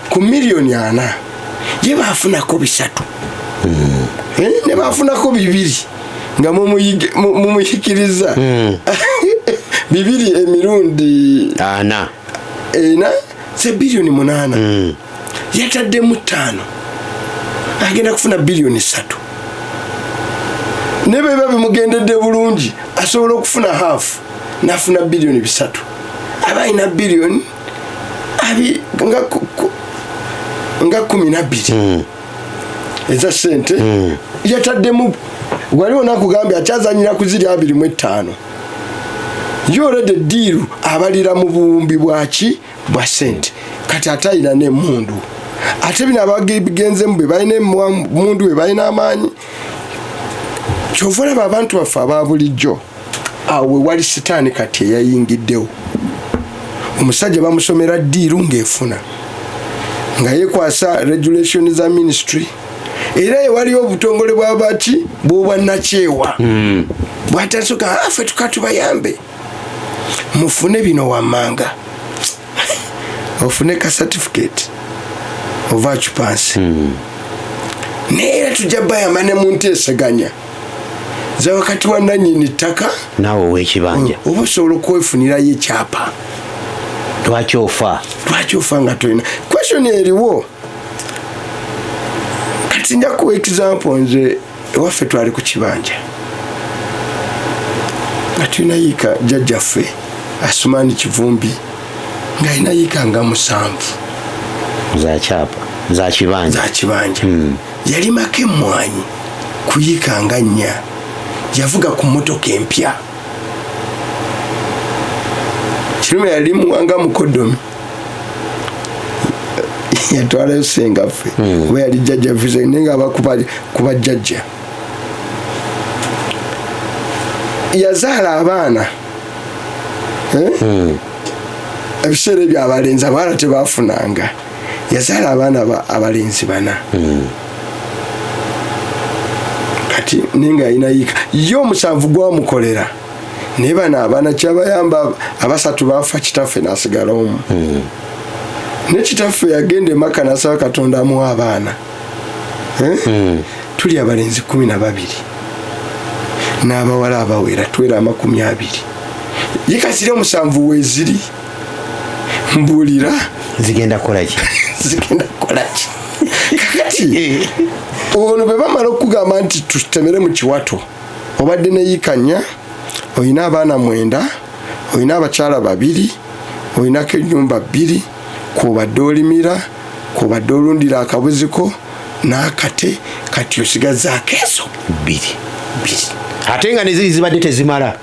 ku miliyoni 4 ye baafunako 3 ne baafunako 2 nga mumuyikiriza 2 emirundi 4 ze biliyoni 8 yataddemu 5 agenda kufuna biliyoni 3 ne bweba bimugendedde bulungi asobola okufuna half nafuna biliyoni 3 aba alina biliyoni nga 12 eza sente yataddemu waliwo nakugambye akyazanyira ku ziri 25 yorede diiru abalira mu buwumbi bwaki bwa sente kati atayina n'emmundu ate bino abagenzemu bwe balina emmundu bwe balina amaanyi kyova olaba abantu baffe ababulijjo awe wali sitaani kati eyayingiddewo omusajja bamusomera diiru ng'efuna nga yekwasa regulation za ministry era waliwo obutongole bwabaki bwobwannakyewa bwatasoka ffe tukatubayambe mufune bino wammanga ofune ka certificate of occupancy neera tujja bayamba ne munteeseganya za wakati wa nannyini ttaka naawe ow'ekibanja oba osobola okwefunirayo ekyapa lwaki ofa nga tolina question eriwo kati nja kuwa example nze ewaffe twali ku kibanja nga tulina yiika jjajjaffe Asumani Kivumbi ng'alina yiika nga 7 za kibanja yalimako emmwanyi ku yiika nga 4 yavuga ku mmotoka empya kirume yali muwanga mukodomi yatwalayo sengaffe oba yali jjajja visa naye nga abakuba jjajja yazaala abaana ebiseera ebyo abalenzi abaana tebafunanga yazaala abaana abalenzi 4 kati nenga alina yiika yo 7 gwamukolera naye bano abaana kyabayamba 3 bafa kitaffe n'asigala omu ne kitaffe yagenda emaka n'asaba Katonda amuwa abaana tuli abalenzi 12 n'abawala abawera twera 20 yikasire 7 weziri mbulira zigenda kolaki kakati ono bwe bamala okugamba nti tutemere mu kiwato obadde ne yikanya oyina abaana 9 oyina abakyala 2 oyinako ennyumba 2 kubadde olimira kubadde olundira akabuziko n'akate kati osigazaako ezo 2 ate nga neziri zibadde tezimala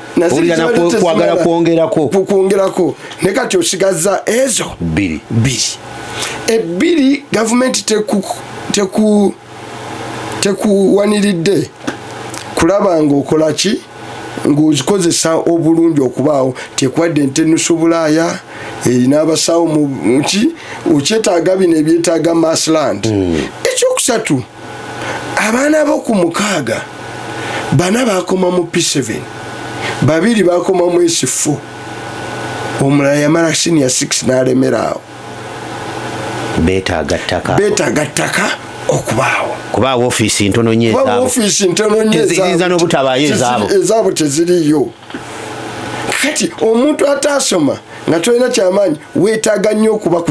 kwagala kwongerako ne kati osigaza ezo 2 2 gavumenti tekuwaniridde kulaba ng'okolaki ng'ozikozesa obulungi okubaawo tekwadde ntenusu bulaaya erina abasawo muki okyetaaga bino ebyetaaga Massland. Ekyokusatu abaana b'oku 6 bana bakoma mu P7 2 bakoma mu S4 omulala yamala senior 6 n'alemeraawo beetaaga ttaka okubaawo ofiisi ntono nnyo ezaabo teziriyo. Kati omuntu atasoma nga tolina kyamaanyi weetaaga nnyo okuba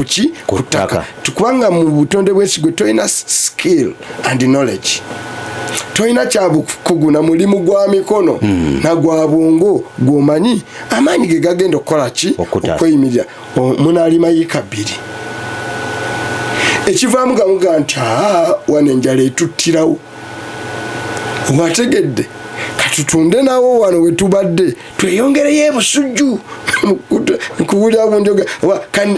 ku ttaka kubanga mu butonde bw'ensigo tolina skill and knowledge, tolina kyabukugu na mulimu gwa mikono na gwa bwongo gw'omanyi amaanyi ge gagenda okukola ki okweyimirira. Munaalima yiika 2 ekivaamu gamuga nti wano enjala etuttirawo wategedde katutunde nawo wano wetubadde tweyongereyo ebusujju nkubulira bunjoga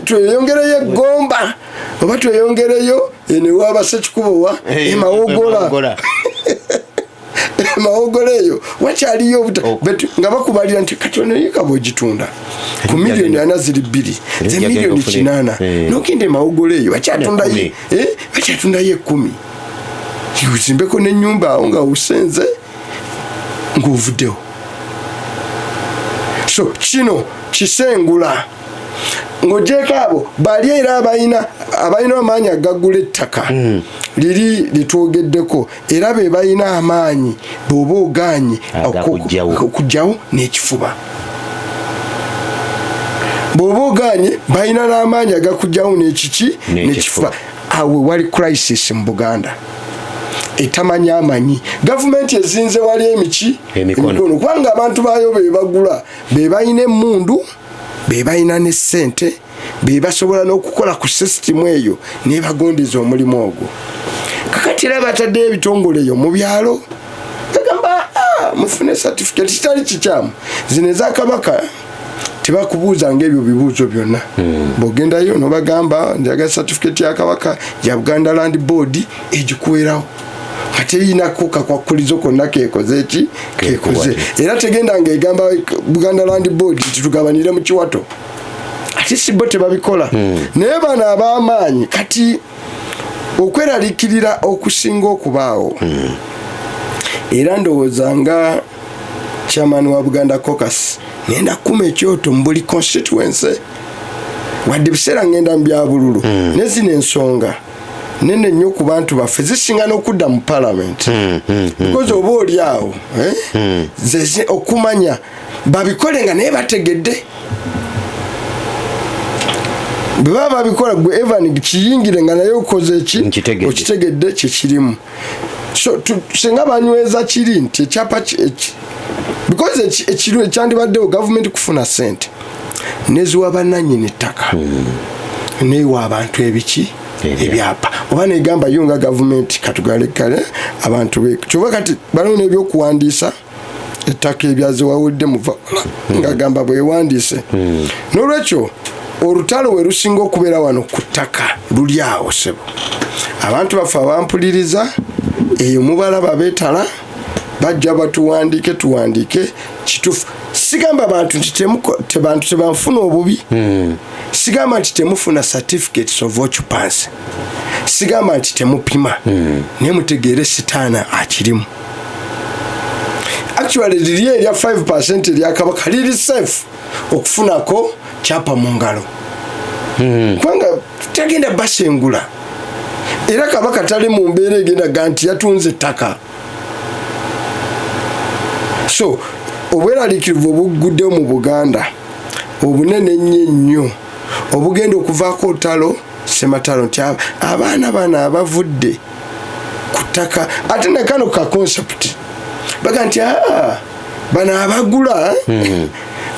tweyongereyo eggomba oba tweyongereyo enewaba sekikubowa emawogola mawogoleyo wakyaliyo nga bakubalira nti kati ono yika bw'ogitunda ku miliyoni 4 ziri 2 ze miliyoni 8 nogende mawogoleyo bakyatundayo 10 uzimbeko n'ennyumba awo nga usenze ng'ovuddewo. So kino kisengula ng'ogyeko abo bali era abalina amaanyi agaggula ettaka liri litwogeddeko era be balina amaanyi bw'oba ogaanyi okugyawo n'ekifuba. Bw'oba ogaanyi balina n'amaanyi agakugyawo n'ekifuba. Awe wali crisis mu Buganda etamanya amanyi. Gavumenti ezinze wali emikono kubanga abantu baayo be bagula be balina emmundu be balina ne ssente be basobola n'okukola ku sisitimu eyo ne bagondeza omulimu ogwo. Kakati era bataddeyo ebitongole eyo mu byalo bagamba mufune certificate kitali kikyamu. Zino eza Kabaka tebakubuuza ng'ebyo bibuuzo byonna. Bw'ogendayo n'obagamba njaga certificate ya Kabaka ya Buganda Land Board egikuweerawo ate yinako kakwakulizo konna kekoze era tegenda ng'egamba Buganda Land Board titugabanire mu kiwato ate si bo tebabikola. Naye bano ab'amaanyi kati okweraliikirira okusinga okubaawo era ndowooza nga chairman wa Buganda Caucus ngenda kuma ekyoto mu buli constituency wadde biseera ngenda mu bya bululu ne zino ensonga nene nnyo ku bantu baffe zisinga n'okudda mu parliament because oba oli awo zeze okumanya babikole nga naye bategedde bwe baba babikola gwe Evan kiyingire nga naye okoze okitegedde kyekirimu. So singa banyweza kiri nti ekyapa because ekiro ekyandibaddewo gavumenti kufuna ssente neziwa bannannyini ttaka neewa abantu ebiki ebyapa oba negamba yo nga gavumenti katugalekale abantu kyova kati baliwo n'ebyokuwandiisa ettaka ebyazewawudde muva nga gamba bwewandiise. N'olwekyo olutalo we lusinga okubeera wano ku ttaka luli awo sebo. Abantu baffe abampuliriza eyo mubalaba beetala bajja tuwandiike kitufu. Sigamba bantu nti bantu tebanfuna obubi. Sigamba nti temufuna certificates of occupancy. Sigamba nti temupima. Naye mutegeere sitaana akirimu. Actually liri erya 5% erya Kabaka liri safe okufunako kyapa mu ngalo. Kubanga tagenda basengula. Era Kabaka tali mu mbeera egenda nti yatunze ettaka. So obweraliikirivu obuguddewo mu Buganda obunene nnyo obugenda okuvaako olutalo Ssematalo nti abaana bana abavudde ku ttaka ate ne kano ka concept baga nti bano abagula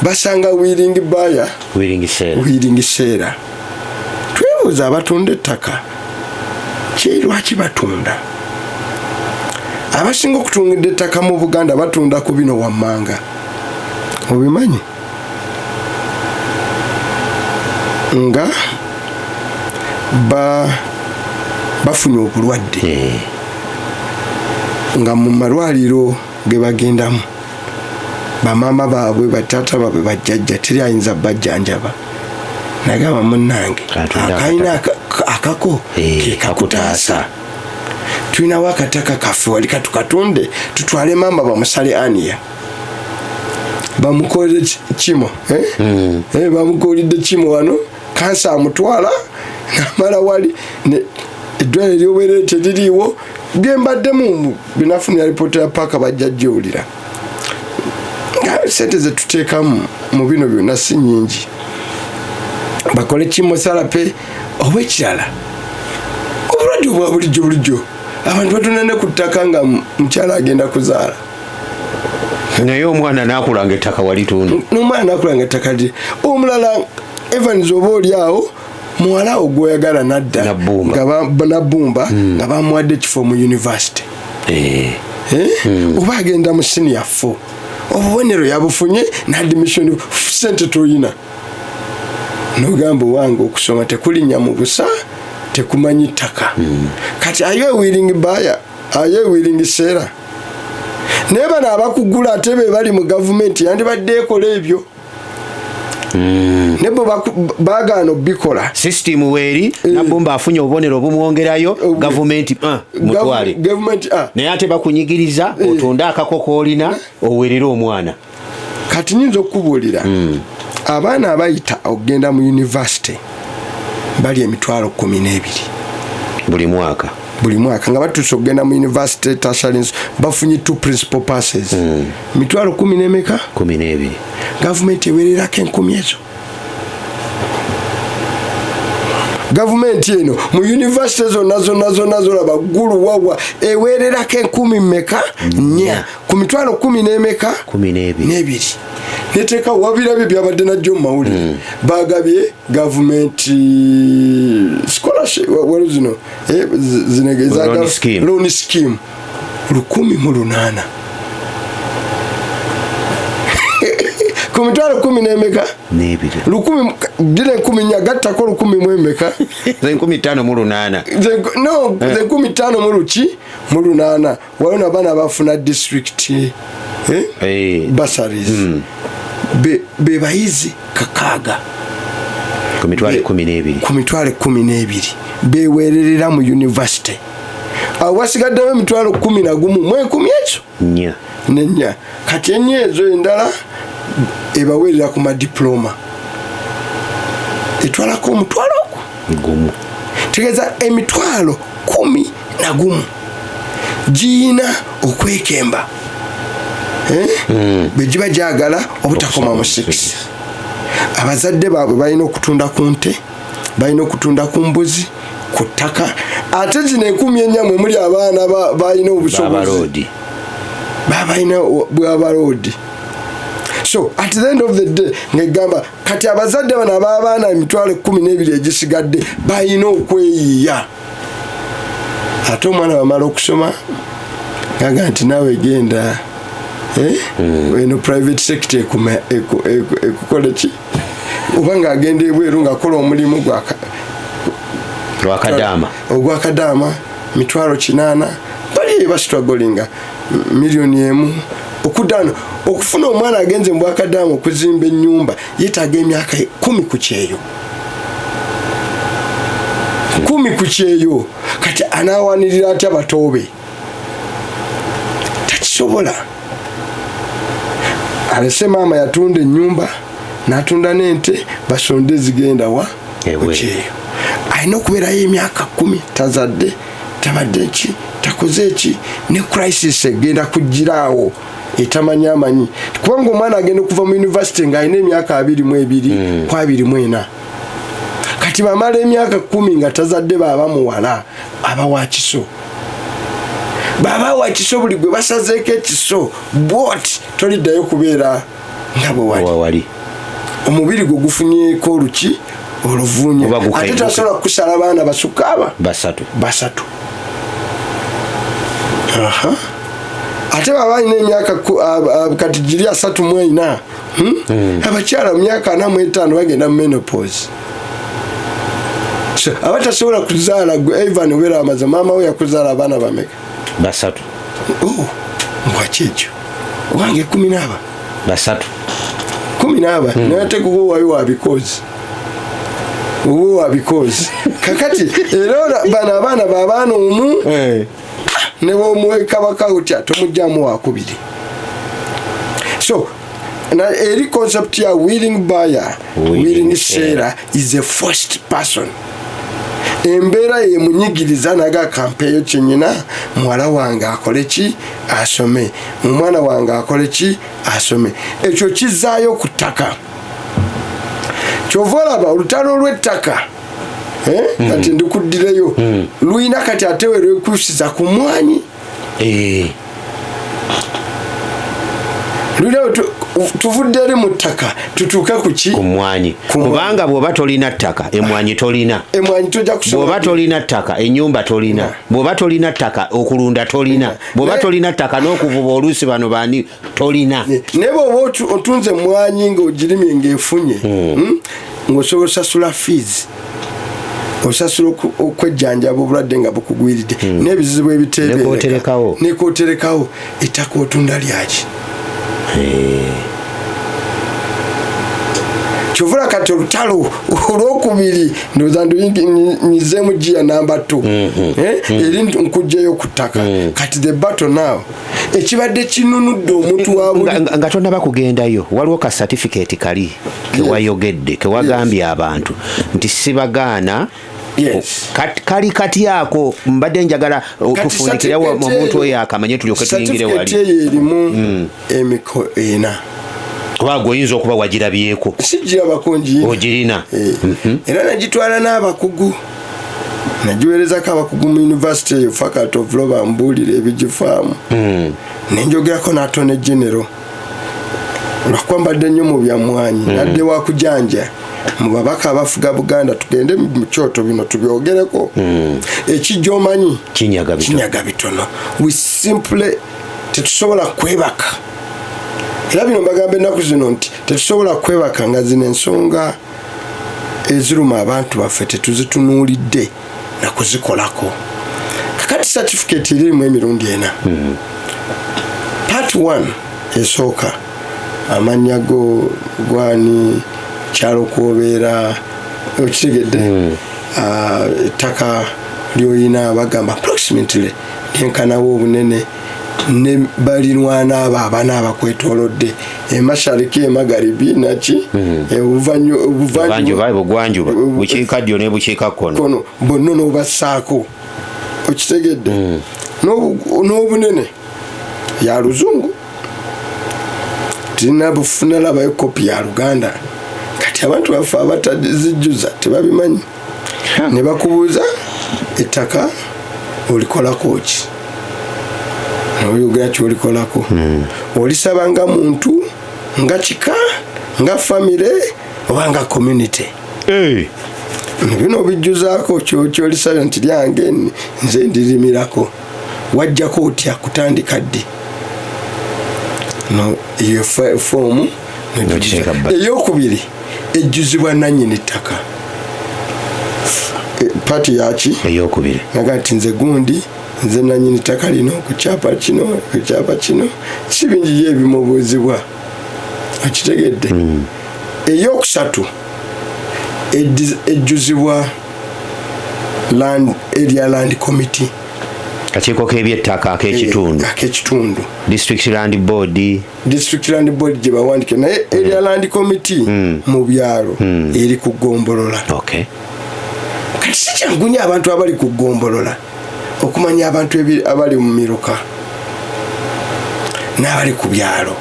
basanga willing buyer willing seller. Twebuuza abatunda ettaka lwaki batunda? Abasinga okutunda ettaka mu Buganda batunda ku bino wammanga, obimanyi? Nga bafunye obulwadde nga mu malwaliro ge bagendamu bamaama baabwe bataata baabwe bajjajja teri ayinza bajjanjaba, nagamba munnange akalina akako kekakutaasa, tulinawo akataka kaffe wali katukatunde tutwale maama bamusale aniya bamukolere kimo bamukolidde kimo wano kansa amutwala namala wali eddwaliro ly'obwerere teririiwo byembaddemu binafunira alipoota ya paaka bajjajjoolira sente zetuteekamu mu bino byonna si nnyingi. Bakole kimosalape oba ekirala obulwadde obwa bulijjo abantu batunane ku ttaka nga mukyala agenda kuzaala naye omwana n'akulanga ettaka walitunda n'omwana n'akulanga ettaka lye omulala Evans oba oli awo muwala ogw'oyagala nadda nabbumba nga bamuwadde ekifo mu university oba agenda mu senior 4 obubonero yabufunye n'admission sente toyina n'ogamba wange okusoma tekulinnya mu busa tekumanyi ttaka kati aye willing buyer aye willing seller naye bano abakugula ate be bali mu gavumenti yandibadde ekola ebyo nebo bagaano bikola system weeri Nabbumba afunye obubonero obumwongerayo gavumenti mutwale naye ate bakunyigiriza otunda akakoko olina owerere omwana. Kati nyinza okubuulira abaana abayita okugenda mu university bali emitwalo 12 buli mwaka nga batuuse okugenda mu university tertiary bafunye 2 principal passes mitwalo 10 n'emeka 12 gavumenti ewererako 10 ezo. Gavumenti eno mu university zonna zolaba ggulu wawa ewererako 10 mmeka 4 ku mitwalo 10 n'emeka 12 neteeka wabirabye byabadde najjo mu mawulire bagabye gavumenti scholarship wali zino zinegeza loan scheme 108 ku mitwalo 10 n'emeka 10 dire 10 nyagattako 10 mu emeka 15 no 15 mu luki mu 8 waliwo abaana bafuna district bursaries be bayizi kakaaga ku mitwalo 12 bewererera mu university awasigaddewo emitwalo 11 mu 10 ekyo nnya kati enyezo endala ebawerera ku madiploma etwalako omutwalo gumu tegeeza emitwalo 11 giyina okwekemba begiba gyagala obutakoma mu 6. Abazadde baabwe balina okutunda ku nte balina okutunda ku mbuzi ku ttaka ate zino 14 muli abaana balina obusobozi babalina bw'abaloodi. So at the end of the day ngegamba kati abazadde bano abaana emitwalo 12 egisigadde balina okweyiya ate omwana bamala okusoma gaga nti naawe genda eno private sector ekukola ki oba ng'agenda ebweru ng'akola omulimu ogwakadaama mitwalo 8 bali basitwagolinga miliyoni 1 okudano okufuna omwana agenze mu bwakadaama okuzimba ennyumba yeetaaga emyaka 10 ku kyeyo 10 ku kyeyo kati anaawanirira atya batoobe takisobola. Alese maama yatunda ennyumba n'atunda n'ente basonde zigenda wa kyeyo alina okubeerayo emyaka 10 tazadde tabadde ki takoze ki ne crisis egenda kugiraawo etamanyi amanyi kubanga omwana agenda okuva mu university ng'alina emyaka 22 kwa 24 kati bamala emyaka 10 nga tazadde baba muwala aba wa kiso baba wa kiso buli gwe basazeeko ekiso bwoti toliddayo kubeera nga bwe wali omubiri gwe gufunyeeko oluki oluvuunya ate tasobola kusala abaana basukka basatu ate baba alina emyaka kati giri 34 abakyala mu myaka 45 bagenda mu menopause abatasobola kuzaala gwe Ivan obeera amaze maama we yakuzaala abaana bameka basatu ngwaki ekyo wange 10 basatu 10 nayateguko wayo wabikozi kakati era bana abaana babaana omu ne bomuwekabaka utya tomujjamu wakubiri so na eri concept ya willing buyer willing seller is a first person embeera ye munyigiriza naga kampeyo kyenyina muwala wange akole ki asome omwana wange akole ki asome ekyo kizaayo ku ttaka kyova olaba olutalo olw'ettaka kati ndikuddireyo luyina kati ate we lwekuusiza ku mwanyi tuvudde eri mu ttaka tutuuke kuki ku mwanyi kubanga bw'oba tolina ttaka emwanyi tolina bw'oba tolina ttaka ennyumba tolina bw'oba tolina ttaka okulunda tolina bw'oba tolina ttaka n'okuvuba oluusi bano baani tolina naye bw'oba otunze mwanyi ng'ogirimye ng'efunye ng'osobola osasula fees osasula okwejjanjaba obulwadde nga bukugwiridde n'ebizibu ebiteebereka nekooterekawo ettaka otunda lyaki kyovula kati olutalo olwokubiri ndowooza nyizeemu giya namba 2 eri nkugjeyo ku ttaka kati the battle now ekibadde kinunudde omuntu nga tonnaba kugendayo waliwo ka certificate kali kewayogedde kewagambye abantu nti sibagaana kali kati ako mbadde njagala okufundikira omuntu oyo akamanye tulyoke tuyingire wali erimu emiko 4 kubanga oyinza okuba wagirabyeko sijirabako ogirina era nagitwala n'abakugu nagiweerezako abakugu mu university eyo faculty of law bambuulira ebigifaamu nenjogerako n'atone genero lwakuba mbadde nnyo mu byamwanyi nadde wakujanja mu babaka abafuga Buganda tugende mu kyoto bino tubyogereko ekijja omanyi kinyaga bitono we simply tetusobola kwebaka era bino mbagambe ennaku zino nti tetusobola kwebaka nga zino ensonga eziruma abantu baffe tetuzitunuulidde nakuzikolako kakati certificate erimu emirundi 4 part 1 esooka amannya go gwani kyalo kuobeera okitegedde ettaka lyoyina bagamba approximately lyenkanawo obunene ne balirwana abo abana abakwetoolodde emashariki emagaribi naki obugwanjuba bukiikaddyo ne bukiikakkono bonna n'obassaako okitegedde n'obunene ya luzungu tirina bufuna labayo kopi ya Luganda kati abantu baffe abatazijjuza tebabimanyi ne bakubuuza ettaka olikolako ki oyogera kyolikolako olisaba nga muntu nga kika nga famire oba nga community bino obijjuzaako kyolisabira nti lyange nze ndirimirako wajjako otya kutandika ddi iyo foomu eyokubiri ejjuzibwa nannyini ttaka pati yaki eyokubiri naga nti nze gundi nze nannyini ttaka lino ku kyapa kino si bingi ye ebimubuuzibwa okitegedde eyokusatu ejjuzibwa area land committee kakiiko k'ebyettaka ak'ekitundu district land board gye bawandike naye area land committee mu byalo eri kugombolola kati si kyangunya abantu abali kugombolola okumanya abantu abali mu miruka n'abali ku byalo.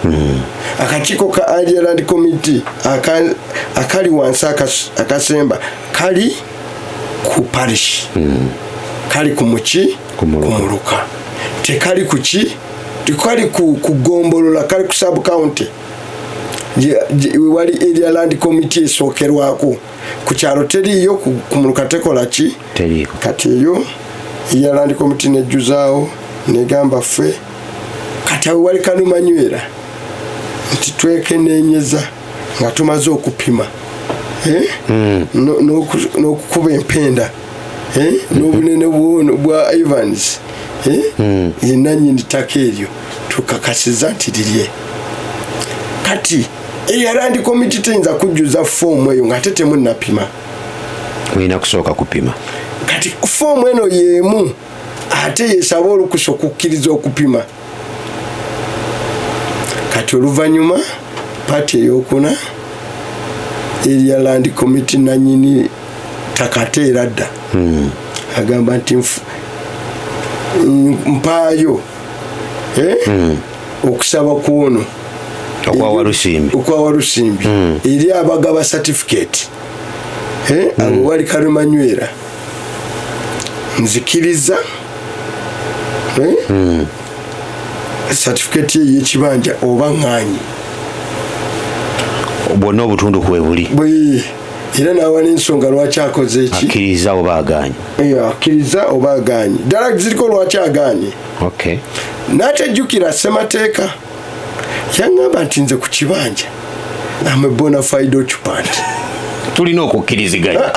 Akakiiko ka Area Land Committee akali wansi akasemba kali ku parish. Kali ku muki kumuluka. Tekali ku ki? Tekali ku Gombolola, kali ku sub county. Wali Area Land Committee esookerwako. Ku kyalo teriyo kumuluka tekola ki? Teriyo. Kati eyo Area Land Committee nejjuzaawo negamba ffe kati awo wali Kanumanywera nti twekeneenyeza nga tumaze okupima n'okukuba empenda n'obunene bwa Evans yenanyini ttaka eryo tukakasiza nti lirye. Kati Area Land Committee teyinza kujjuza foomu eyo ng'ate temunnapima. Olina kusooka kupima. Kati foomu eno yeemu ate yesaba olukusa okukkiriza okupima. Kati oluvannyuma paati ey'okuna Area Land Committee nanyini takateera dda agamba nti mpaayo okusaba kwono okwawa Lusimbi eri abagaba certificate abo wali Kanumanywera nzikiriza certificate y'ekibanja oba ŋŋaanyi bwonna obutundu kwe buli era naawa n'ensonga lwaki akoze eki akkiriza oba agaanye. Akkiriza oba agaanye ddala ziriko lwaki agaanye. N'atajjukira ssemateeka yaŋŋamba nti nze ku kibanja I'm a bona fide occupant. Tulina okukkiriziganya.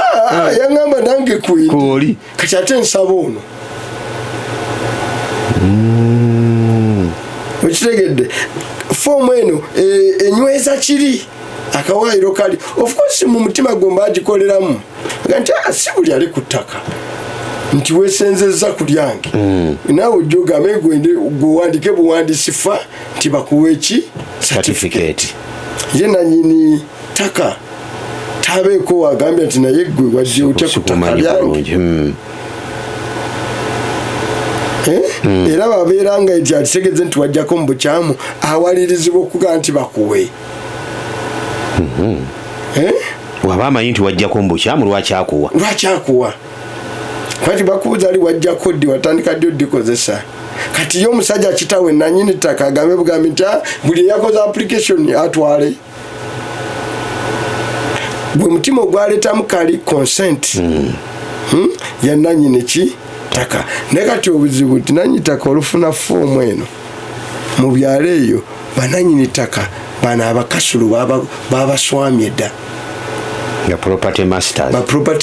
Yaŋŋamba nange kwoli kati ate nsaba ono okitegedde foomu eno enyweza kiri akawaayiro kali of course mu mutima gomba agikoleramu nti si buli ali ku ttaka nti weesenzezza ku lyange naawe ojja ogambe gwewandike buwandiisi fa nti bakuwa eki certificate. Ye nanyini ttaka tabeeko wagambye nti naye gwe wajja otya ku ttaka lyange. Era babeera nga eti akitegeze nti wajjako mu bukyamu awalirizibwa okugaa nti bakuwe. Waba amanyi nti wajjako mu bukyamu lwaki akuwa? Kati bakubuuza ali wajjako ddi watandika ddi odikozesa. Kati ye omusajja kitawe nanyini ttaka agambe bugambi nti buli eyakoze application atwale. Gwe mutima ogwaleetamu kali consent ya nanyini ki ttaka. Naye kati obuzibu ti nanyini ttaka olufuna foomu eno mu byalo eyo bananyini ttaka bano abakasulu babaswamye dda ba property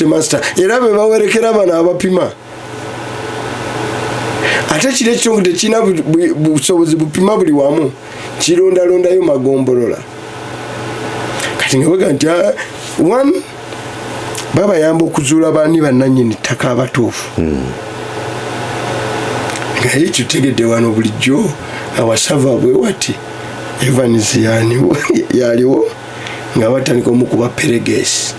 master era be bawerekera bano abapima. Ate kiri ekitongole tekirina busobozi bupima buli wamu kirondalondayo Magombolola. Kati nga baga nti babayamba okuzuula baani bannannyini ttaka abatuufu. Nga ye kitegedde wano bulijjo awasava bwe wati Evans yaliwo nga batandika omukuba peregesi.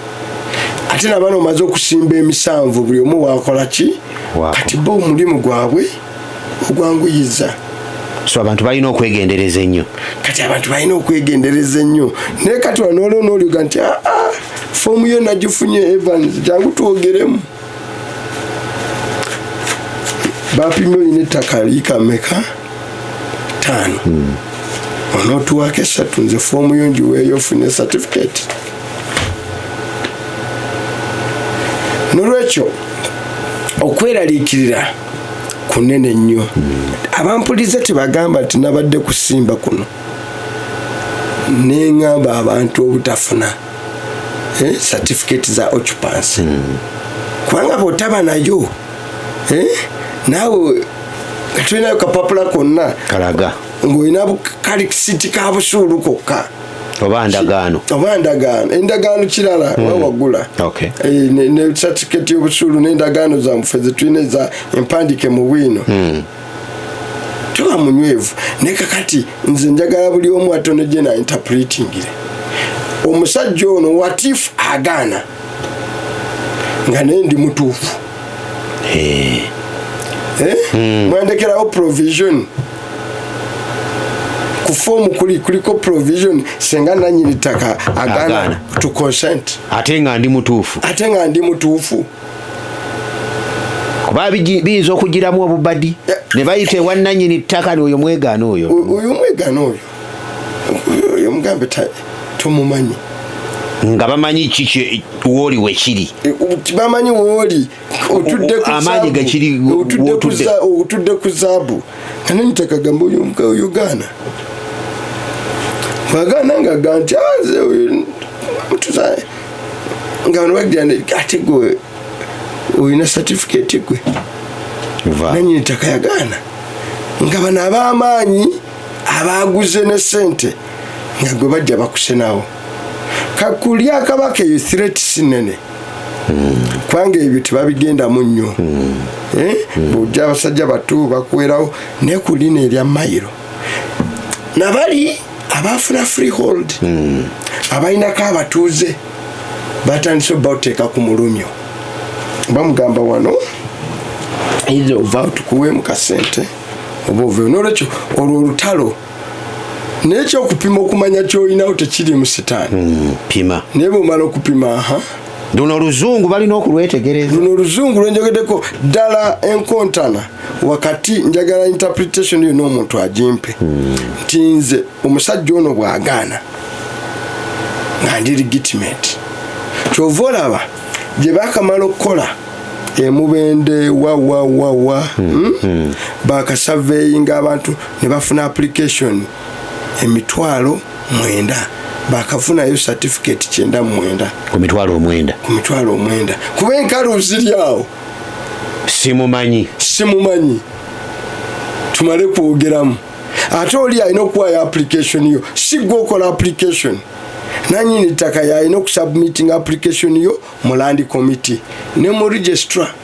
Ate nabano omaze okusimba emisanvu buli omu wakola ki kati bo omulimu gwabwe ogwanguyiza. So abantu balina okwegendereza ennyo. Kati abantu balina okwegendereza ennyo. Naye kati wanoolwo n'oliga nti foomu yo nagifunye Evans jangu twogeremu. Bapimye olina ettaka liikameka 5. Onootuwaako 3 nze foomu yo ngiweeyo ofune certificate. Nolwekyo okweraliikirira kunene nnyo. Abampulize tebagamba nti nabadde kusimba kuno neŋŋamba abantu obutafuna certificate za occupancy. Kubanga bw'otaba nayo naawe katulinayo kapapula konna kalaga ng'olina kalikisiti ka busuulu kokka oba ndagaano. Endagaano kirala wawagula ne certificate y'obusuulu n'endagaano zamuffe ze tulina eza empandike mu bwino toba munywevu. Naye kakati nze njagala buli omu atono gye na interpretingire omusajja ono watifu agaana nga naye ndi mutuufu. mwandekerawo provision ku form kuliko provision senga nanyini ttaka agana to consent ate nga ndi mutuufu kuba biyinza okugiramu obubadi ne bayite wannanyini ttaka oyo mwegaana oyo mugambe tomumanyi nga bamanyi kiki wooli wekiri bamanyi wooli amaanyi gakiri otudde ku zaabu kanani takagamba oyo gaana wagaana nga ganti aze mutuza nga bano bagira ate gwe oyina certificate gwe nanyini ttaka yagaana nga bano ab'amaanyi abaguze ne ssente nga gwe bajja bakusenawo kakulya kabaka eyo threat sinene kubanga ebyo tebabigendamu nnyo ojja abasajja bato bakuwerawo naye ku lino erya mayiro nabali abafuna freehold abalinako abatuuze batandise obaoteeka ku mulumyo bamugamba wano either ovaawo tukuweemu kasente oba oveewo nolwekyo olwo olutalo naye kyokupima okumanya kyolinawo tekiri mu sitaani pima naye bwomala okupima luno oluzungu balina okulwetegereza luno oluzungu lwenjogeddeko ddala enkontana wakati njagala interpretation yo n'omuntu agimpe nti nze omusajja ono bw'agaana nga ndi legitimate kyova olaba gye bakamala okukola emubende wa bakasurveyinga abantu ne bafuna application 9,000 bakafunayo certificate 9,900 ku 9,900 kuba enkalu ziri awo simumanyi tumale kwogeramu ate oli alina okuwayo application yo si gwe okola application nanyini ttaka yalina okusubmitting application yo mu land committee ne mu registrar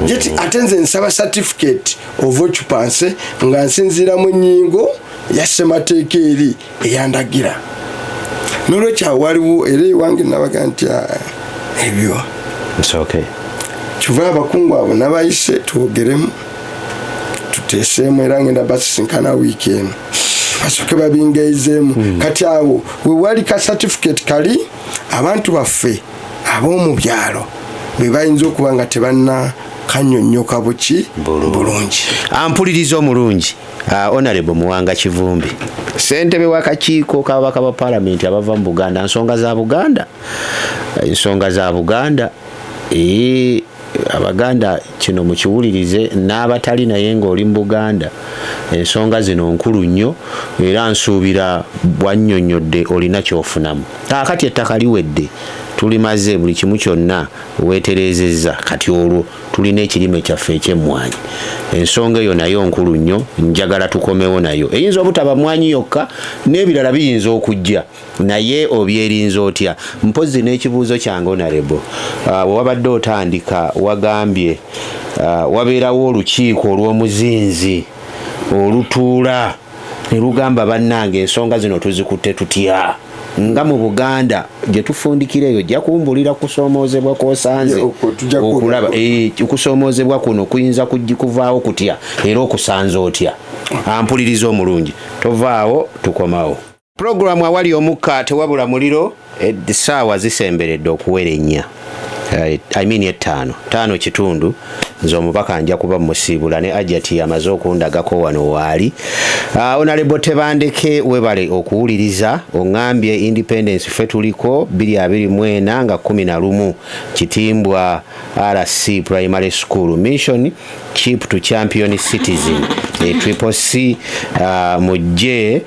jeti ate nze nsaba certificate of occupancy nga nsinziiramu ennyingo ya ssemateeka eri eyandagira n'olwekyo waliwo era ewange nabaga nti ebyo kyova abakungu abo nabayise twogeremu tuteeseemu era ngenda basisinkana wiiki eno basooke babingayizeemu kati awo we wali ka certificate kali abantu baffe ab'omu byalo be bayinza okuba nga tebanna kanyonnyoka buki bulungi ampuliriza omulungi Honorable Muwanga Kivumbi ssentebe w'akakiiko k'ababaka ba Paalamenti abava mu Buganda ensonga za Buganda Abaganda kino mukiwulirize n'abatali naye ng'oli mu Buganda ensonga zino nkulu nnyo era nsuubira bwannyonnyodde olina kyofunamu kati ettaka liwedde tulimaze buli kimu kyonna weeterezezza kati olwo tulina ekirime kyaffe eky'emmwanyi ensonga eyo nayo nkulu nnyo njagala tukomewo nayo eyinza obutaba mmwanyi yokka n'ebirala biyinza okujja naye obyerinza otya mpozi n'ekibuuzo kyange Honorable wabadde otandika wagambye wabeerawo olukiiko olw'omuzinzi olutuula ne lugamba bannange ensonga zino tuzikutte tutya nga mu Buganda gye tufundikira eyo jja kumbulira kusoomoozebwa kw'osanze okulaba okusoomoozebwa kuno kuyinza kuvaawo kutya era okusanza otya ampuliriza omulungi tovaawo tukomawo pulogulaamu awali omukka tewabula muliro essaawa zisemberedde okuwera 4 5 kitundu nze omubaka nja kuba musiibula ne ajati amaze okundagako wano waali Honorable Tebandeke webale okuwuliriza oŋŋambye Independence ffe tuliko 2024 nga 11 Kitimbwa RC Primary School Mission Keep to Champion Citizen Triple C mujje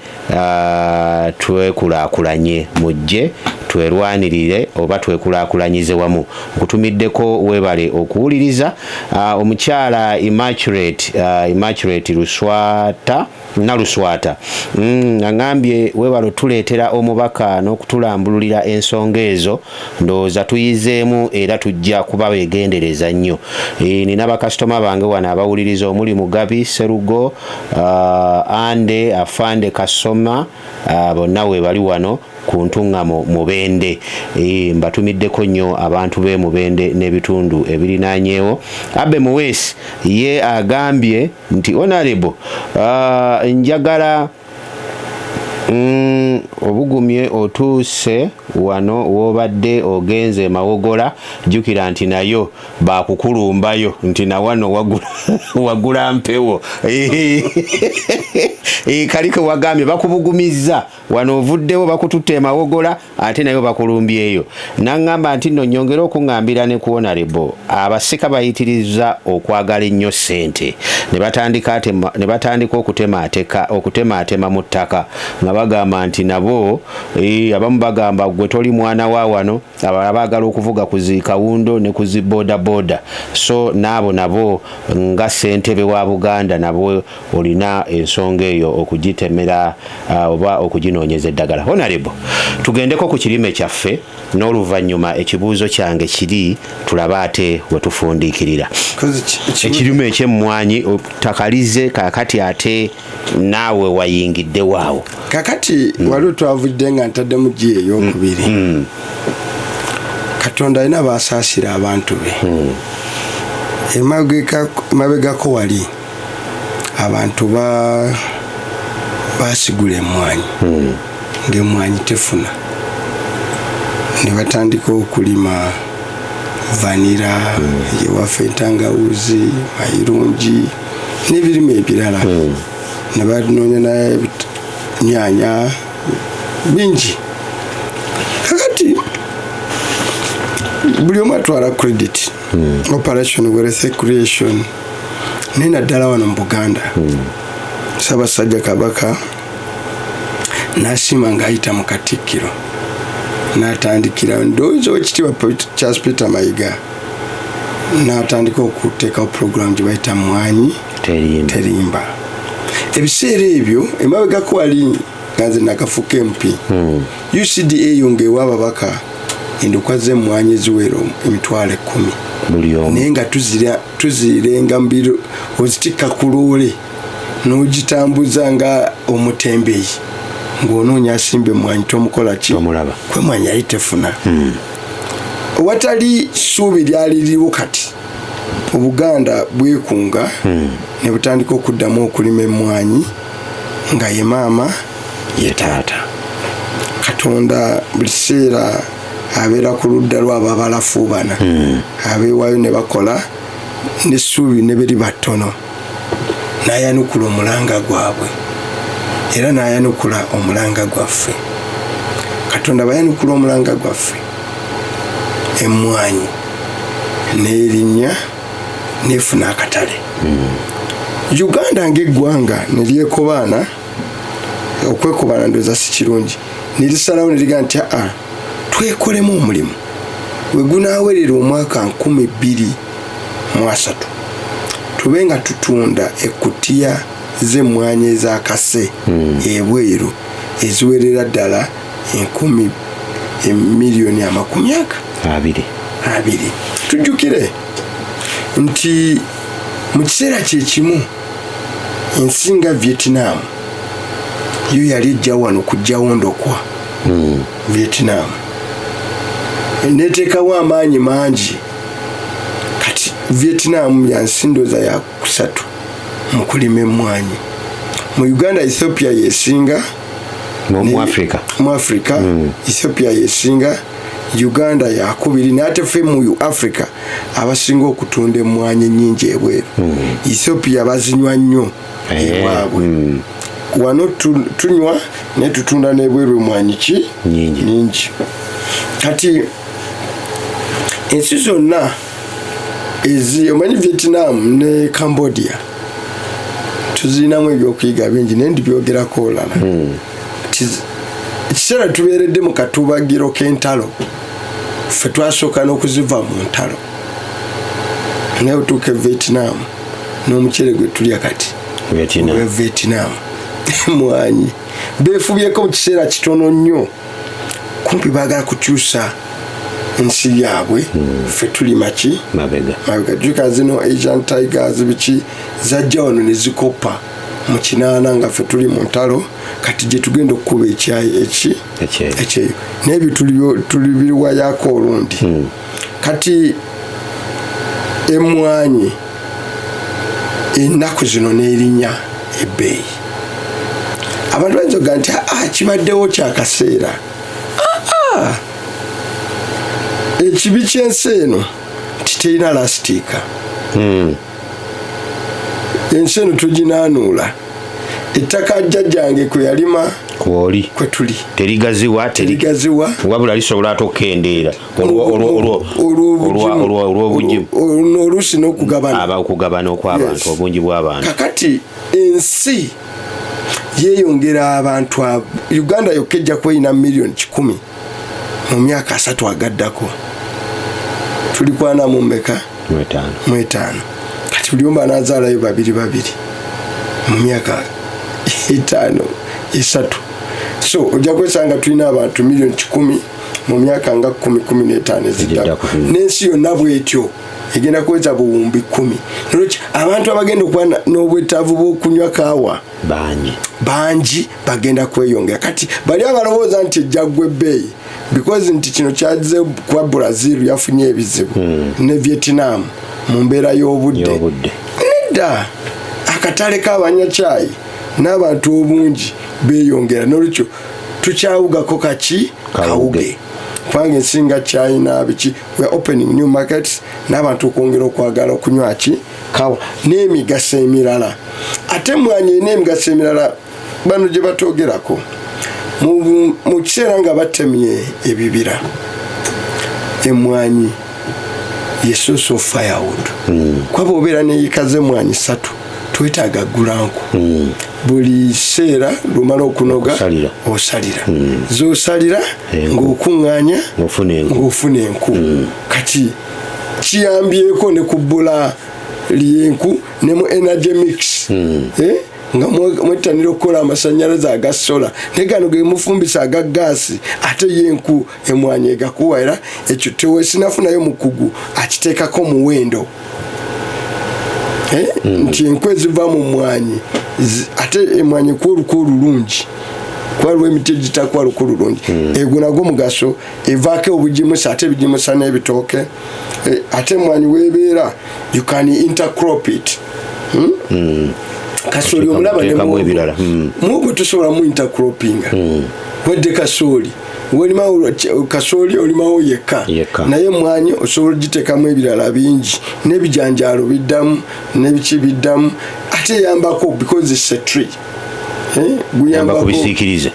twekulaakulanye mujje twerwanirire oba twekulaakulanyize wamu nkutumiddeko webale okuwuliriza omukyala Immaculate Luswata ngambye webalo tuleetera omubaka n'okutulambululira ensonga ezo ndowooza tuyizeemu era tujja kuba beegendereza nnyo nina bakasitoma bange wano abawuliriza omuli Mugabi Serugo Ande Afande Kasoma bonna we bali wano ku ntuŋŋamo Mubende mbatumiddeko nnyo abantu b'e Mubende n'ebitundu ebirinaanyeewo Abbe Muweesi ye agambye nti Honorable njagala obugumye otuuse wano wobadde ogenze mawogola jukira nti nayo bakukulumbayo nti na wano wagula mpewo kaliko wagambye bakubugumiza wano ovuddewo bakututte mawogola ate nayo bakulumbyeyo nangamba nti nno nyongera okuŋŋambira ne kuona lebo abasika bayitiriza okwagala ennyo ssente ne batandika okutemaatema mu ttaka nga bagamba nti nabo abamu bagamba gwe toli mwana wa wano abalala baagala okuvuga ku zi kawundo ne ku zi boda so nabo nga ssentebe wa Buganda nabo olina ensonga eyo okugitemera oba okuginoonyeza eddagala. Honorable, tugendeko ku kirime kyaffe n'oluvannyuma ekibuuzo kyange kiri tulaba ate we tufundiikirira ekirime eky'emmwanyi otakalize kakati ate naawe wayingidde waawo kakati waliwo twavudde nga ntaddemu gi ey'okubiri Katonda alina baasaasira abantu be emabegako wali abantu basigula emmwanyi ng'emmwanyi tefuna ne batandika okulima vanira yewaffe entangawuzi mayirungi n'ebirime ebirala ne banoonya naye nyaanya bingi kakati buli omu atwala credit operation wealth creation naye naddala wano mu Buganda Ssaabasajja Kabaka n'asiima ng'ayita mu Katikkiro n'atandikira ndowooza ekitiibwa Charles Peter Mayiga n'atandika okuteekawo program gye bayita mmwanyi terimba ebiseera ebyo emabegako wali nga nze nakafuka MP UCDA yongeewo ababaka endokwa z'emmwanyi eziwera 10,000 naye nga tuzirenga mbiro ozitikka ku loole n'ogitambuza nga omutembeeyi ng'onoonya asimba emmwanyi tomukola ki kwemmwanyi yali tefuna watali ssuubi lyali liriwo kati Obuganda bwekunga ne butandika okuddamu okulima emmwanyi nga ye maama ye taata Katonda buli kiseera abeera ku ludda lwabo abalafuubana abeewaayo ne bakola n'essuubi ne beri batono n'ayanukula omulanga gwabwe era n'ayanukula omulanga gwaffe Katonda bayanukula omulanga gwaffe emmwanyi n'erinnya n'efuna akatale Uganda ng'eggwanga ne lyekobaana okwekobaana ndowooza si kirungi ne lisalawo ne ligaa nti twekolemu omulimu we gunaawerera omwaka 2023 tube nga tutunda ekkutiya z'emmwanyi ezakase ebweru eziwerera ddala 1,200,000 tujjukire nti mu kiseera kyekimu ensi nga Vietnam yo yali ejja wano kujjawo ndokwa Vietnam neteekawo amaanyi mangi kati Vietnam yansindoza ya kusatu mu kulima emmwanyi mu Uganda Ethiopia yesinga mu Africa Ethiopia yesinga Uganda yakubiri n'ate ffe mu Africa abasinga okutunda emmwanyi nnyingi ebweru Ethiopia bazinywa nnyo ewaabwe wano tunywa ne tutunda n'ebweru emmwanyi ki nnyingi kati ensi zonna omanyi Vietnam ne Cambodia tuzirinamu ebyokuyiga bingi naye ndibyogerako olala ekiseera tubeeredde mu katubagiro k'entalo ffe twasooka n'okuziva mu ntalo naye otuuka e Vietnam n'omukyere gwe tulya kati Vietnam emmwanyi beefubyeko mu kiseera kitono nnyo kumpi baagala kukyusa ensi yaabwe ffe tulima ki mabega juka zino Asian Tigers biki zajja wano ne zikoppa mu kinaana nga ffe tuli mu ntalo kati gye tugenda okukuba ekyayi ekyeyo n'ebyo tuli biriwayako olundi kati emmwanyi ennaku zino n'erinnya ebbeeyi abantu bayinza okuga nti kibaddewo kyakaseera ekibi ky'ensi eno titerina lasitiika ensi eno tuginaanuula ettaka jjajjange kwe yalima kwoli kwe tuli terigaziwa wabula lisobola tokendeera olw'obugimu oluusi n'okugabana okw'abantu obungi bw'abantu kakati ensi yeeyongera abantu Uganda yokka ejja kweyina miliyoni 10 mu myaka 3 agaddako tuli kwana mu mmeka 5 kati buli omu anazaalayo 2 mu myaka 5 so ojja kwesanga tulina abantu miliyoni 10 mu myaka nga 10-15 eziddako n'ensi yonna bwetyo egenda kuweza buwumbi 10 nolwekyo abantu abagenda okuba n'obwetaavu bw'okunywa kaawa bangi bagenda kweyongera kati bali abalowooza nti ejjaggwa ebbeeyi because nti kino kyagize kuba Brazil yafunye ebizibu ne Vietnam mu mbeera y'obudde nedda akatale k'abanyacyayi n'abantu obungi beeyongera n'olwekyo tukyawugako kawuge kubanga ensinga China biki we are opening new markets n'abantu okwongera okwagala okunywa kawa n'emigaso emirala ate mwanyi n'emigaso emirala bano gye batoogerako mu kiseera nga batemye ebibira emwanyi ye source of firewood kwaba obeera n'eyikaze emwanyi 3 twetaaga gulanku buli seera lumala okunoga osalira zosalira ng'okuŋŋaanya ng'ofuna enku kati kiyambyeko ne kubbula lyenku ne mu energy mix nga mwetanira okukola amasannyalaze aga sola ne gano ge mufumbisa aga gaasi ate yenku emwanyi egakuwa era ekyo tewesinafunayo mukugu akiteekako muwendo nti enku eziva mu mwanyi ate emwanyi kwoluka olulungi kwaliwo emiti egitakuwa luka olulungi ego nagwo mugaso evaako obugimusa ate ebigimusa n'ebitooke ate emwanyi weebeera you can intercrop it kasooli omulaba muobwe tosobola mu intercroppinga wedde kasooli wolimawo kasooli olimawo yekka naye emwanyi osobola giteekamu ebirala bingi n'ebijanjaalo biddamu n'ebiki biddamu ate eyambako because it's a tree guyamba kubisiikiriza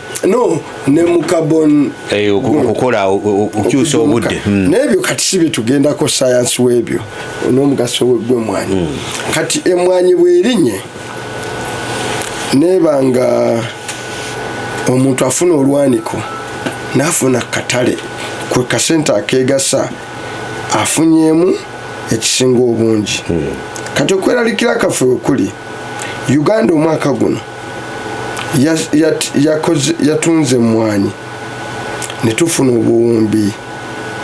ne mu carbon okukola okukyusa obudde n'ebyo kati si bye tugendako science w'ebyo n'omugaso gw'emwanyi kati emwanyi bw'erinnye nebanga omuntu afuna olwaniko n'afuna katale kwe kasente akeegasa afunyemu ekisinga obungi kati okweralikira kaffe wekuli Uganda omwaka guno yatunze emwanyi ne tufuna obuwumbi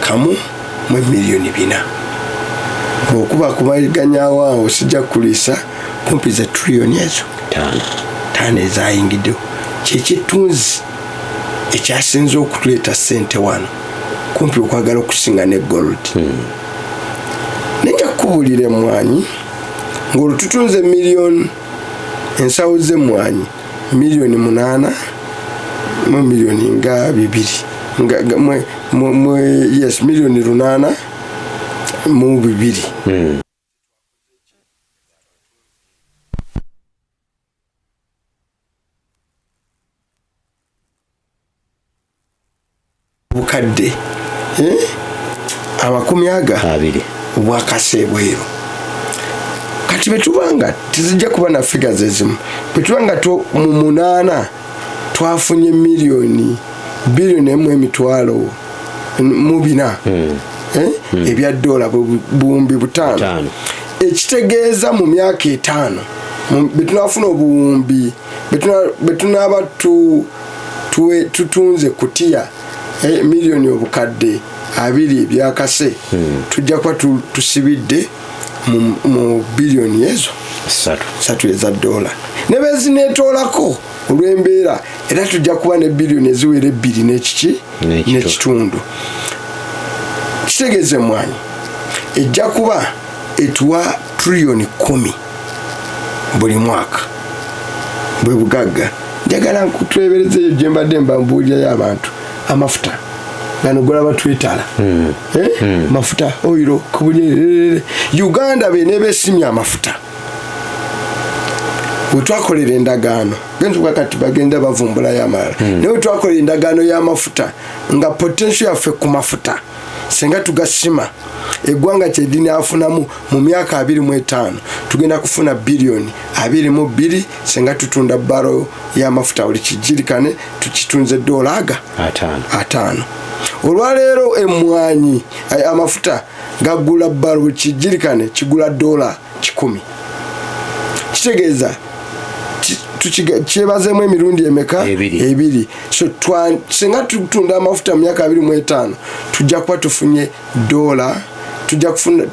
1,400,000 okuba kubaganyawo awo sijja kuliisa kumpi za trillion ezo 5 ezayingiddewo kyekitunzi ekyasinze okutuleeta ssente wano kumpi okwagala okusinga ne gold nejja kukubuulira emwanyi ng'olwo tutunze miliyoni ensawo z'emwanyi 8 mu miliyoni nga 2 yes miliyoni 8 mu 2 bukadde amakumi abiri obwakase bweru kati betubanga tizijja kuba na figures ezimu betubanga mu 8 twafunye miliyoni biliyoni 1.4 ebya dola buwumbi 5 ekitegeeza mu myaka 5 betunafuna obuwumbi betunaba tutunze kutiya miliyoni obukadde 2 ebyakase tujja kuba tusibidde mu biliyoni ezo 3 eza dola nebezineetoolako olw'embeera era tujja kuba ne biliyoni eziwera 2 n'ekitundu kitegeeza emwanyi ejja kuba etuwa trillion 10 buli mwaka bwe bugagga njagala nkutweberezeyo gye mbadde mbambuulira y'abantu amafuta gano gola batwetala mafuta oiro kubulire Uganda bene besimya amafuta utwakolera endagaano genzo kati bagenda bavumbula y'amala ne utwakolera endagaano y'amafuta nga potential yaffe ku mafuta senga tugasima eggwanga kyedini afunamu mu myaka 25 tugenda kufuna bilioni 22 senga tutunda baro y'amafuta buli kijirikane tukitunze $5 olwaleero emwanyi amafuta gagula baro kijirikane kigula $10 kitegeeza kyebazemu emirundi emeka ebiri so senga tutunda amafuta mu myaka 25 tujja kuba tufunye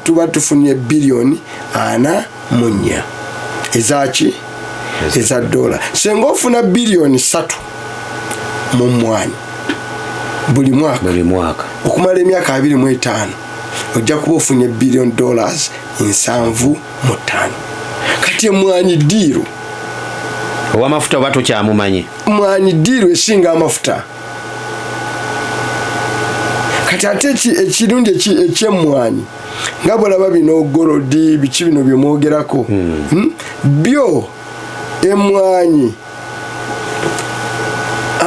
tuba tufunye bilioni 4 ezaki eza $. Senga ofuna bilioni 3 mu mwanyi buli mwaka okumala emyaka 25 ojja kuba ofunye bilioni $7.5 kati emwanyi diiro ow'amafuta oba tokyamumanyi mwanyi diiro esinga amafuta kati ate ekirundi eky'emmwanyi nga bwolaba bino golodi biki bino byemwogerako byo emmwanyi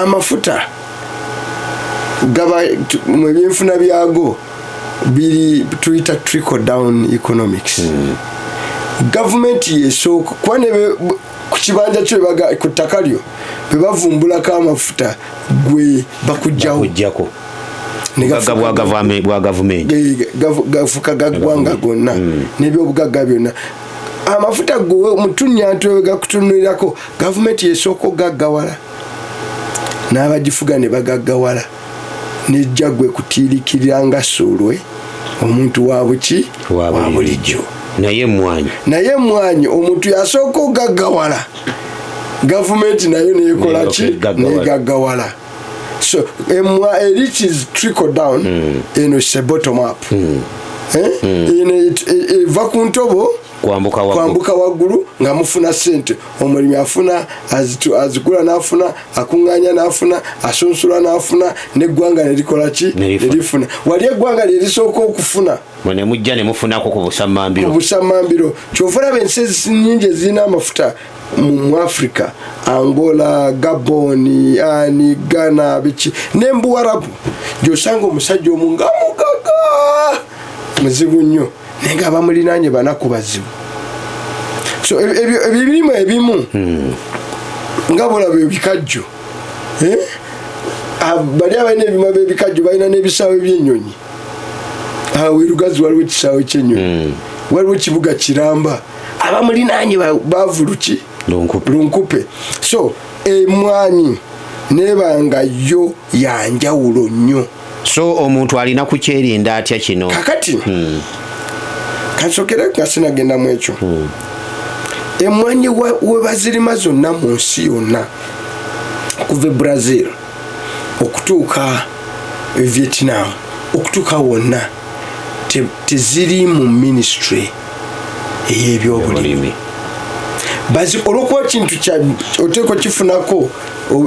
amafuta gaba mu byenfuna byago biri tuyita trickle down economics gavumenti yesooka kwane ku kibanja kyo ku ttaka lyo bebavumbulako amafuta gwe bakujjako bwa gavumenti gafuka gaggwanga gonna n'ebyobugagga byonna amafuta gwe mutunyanto gakutunulirako gavumenti yesooka gaggawala n'abagifuga ne bagaggawala nejja gwe kutiirikirira nga Ssuulwe omuntu wa buki wa bulijjo naye emmwanyi omuntu yasooka ogaggawala gavumenti nayo neekola ki negaggawala so it is trickle down eno is bottom up eva ku ntobo kwambuka waggulu nga mufuna sente omulimi afuna azigula n'afuna akunganya n'afuna asonsula n'afuna n'eggwanga nerikola ki nerifuna wali eggwanga lerisooka okufuna ne mujja ne mufunako ku busamambiro kyovulaba ensi nnyingi ezirina amafuta mu Africa Angola Gabon Ghana biki n'embuwarabu gyosanga omusajja omunga mugaga muzibu nnyo naye nga abamulinaanye banaku bazibu so ebirimu ebimu nga bolaba ebikajjo bali abalina ebima by'ebikajjo balina n'ebisaawe by'ennyonyi awe Lugazi waliwo ekisaawe ky'ennyonyi waliwo ekibuga Kiramba abamulinaanye bavuluki lunkupe so emwanyi nebanga yo yanjawulo nnyo so omuntu alina kukyerinda atya kino kakati kansokera nga sinagenda mu ekyo emwanyi webazirima zonna mu nsi yonna okuva Brazil okutuuka Vietnam okutuuka wonna teziri mu ministry ey'ebyobulimi bazi olwokuba kintu kya oteeko kifunako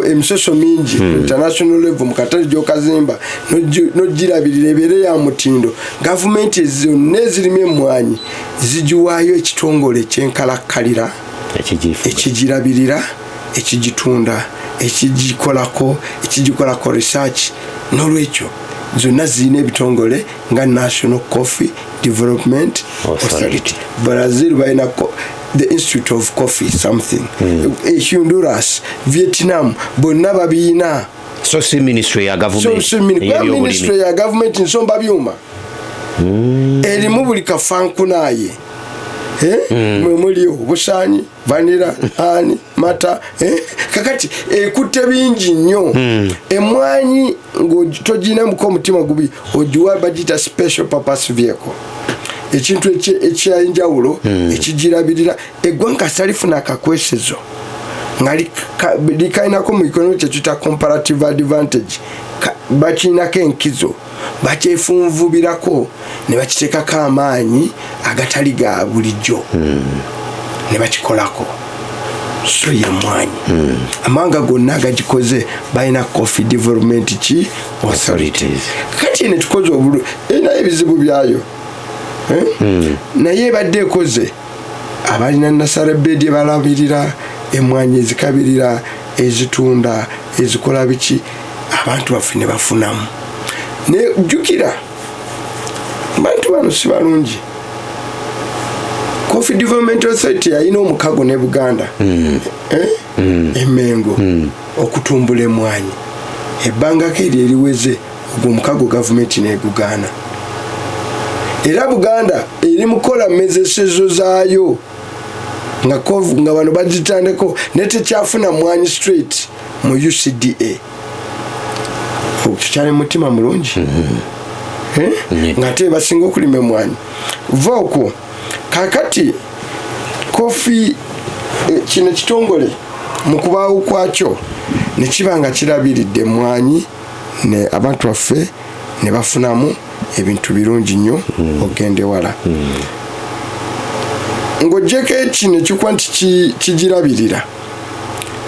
emisoso mingi international level mukatale gyokazimba nogirabirira ebeere ya mutindo gavumenti zonna ezirimu emmwanyi zigiwaayo ekitongole ekyenkalakkalira ekigirabirira ekigitunda ekigikolako research n'olwekyo zonna zirina ebitongole nga National Coffee Development Authority. Brazil balina the Institute of Coffee something. Honduras, Vietnam bonna babiina. So si ministry ya government. So ministry ya government nsomba byuma. Erimu buli kafankunaye. Mwemuliyo busanyi vanilla hani mata kakati ekutte bingi nnyo emwanyi ng'otogina muko omutima gubi ogiwa bagita special purpose vehicle ekintu ekyenjawulo ekigirabirira eggwanga salifuna akakwesezo nga likalinako mu ikonomi kyetuyita comparative advantage bakirinako enkizo bakyefunvubirako ne bakiteekako amaanyi agatali ga bulijjo ne bakikolako so ye mwanyi amanga gonna agikoze balina Coffee Development Authorities kati ne tukoze obulu ena ebizibu byayo naye badde ekoze abalina nasarabedi balabirira emwanyi ezikabirira ezitunda ezikola biki abantu bafune bafunamu ne jukira bantu bano si balungi Coffee Development Authority yalina omukago ne Buganda emengo okutumbula emwanyi ebbanga keri eriweze ogwo omukago gavumenti negugana era Buganda eri mukola mezesezo zaayo nga bano bagitandeko netekyafuna mwanyi straight mu UCDA okukyali mutima mulungi nga te basinga okulima emwanyi voko kakati Coffee kino kitongole mu kubaawo kwakyo ne kibanga kirabiridde emwanyi ne abantu baffe ne bafunamu ebintu birungi nnyo ogende wala ng'ogyeko kino ekikuba nti kigirabirira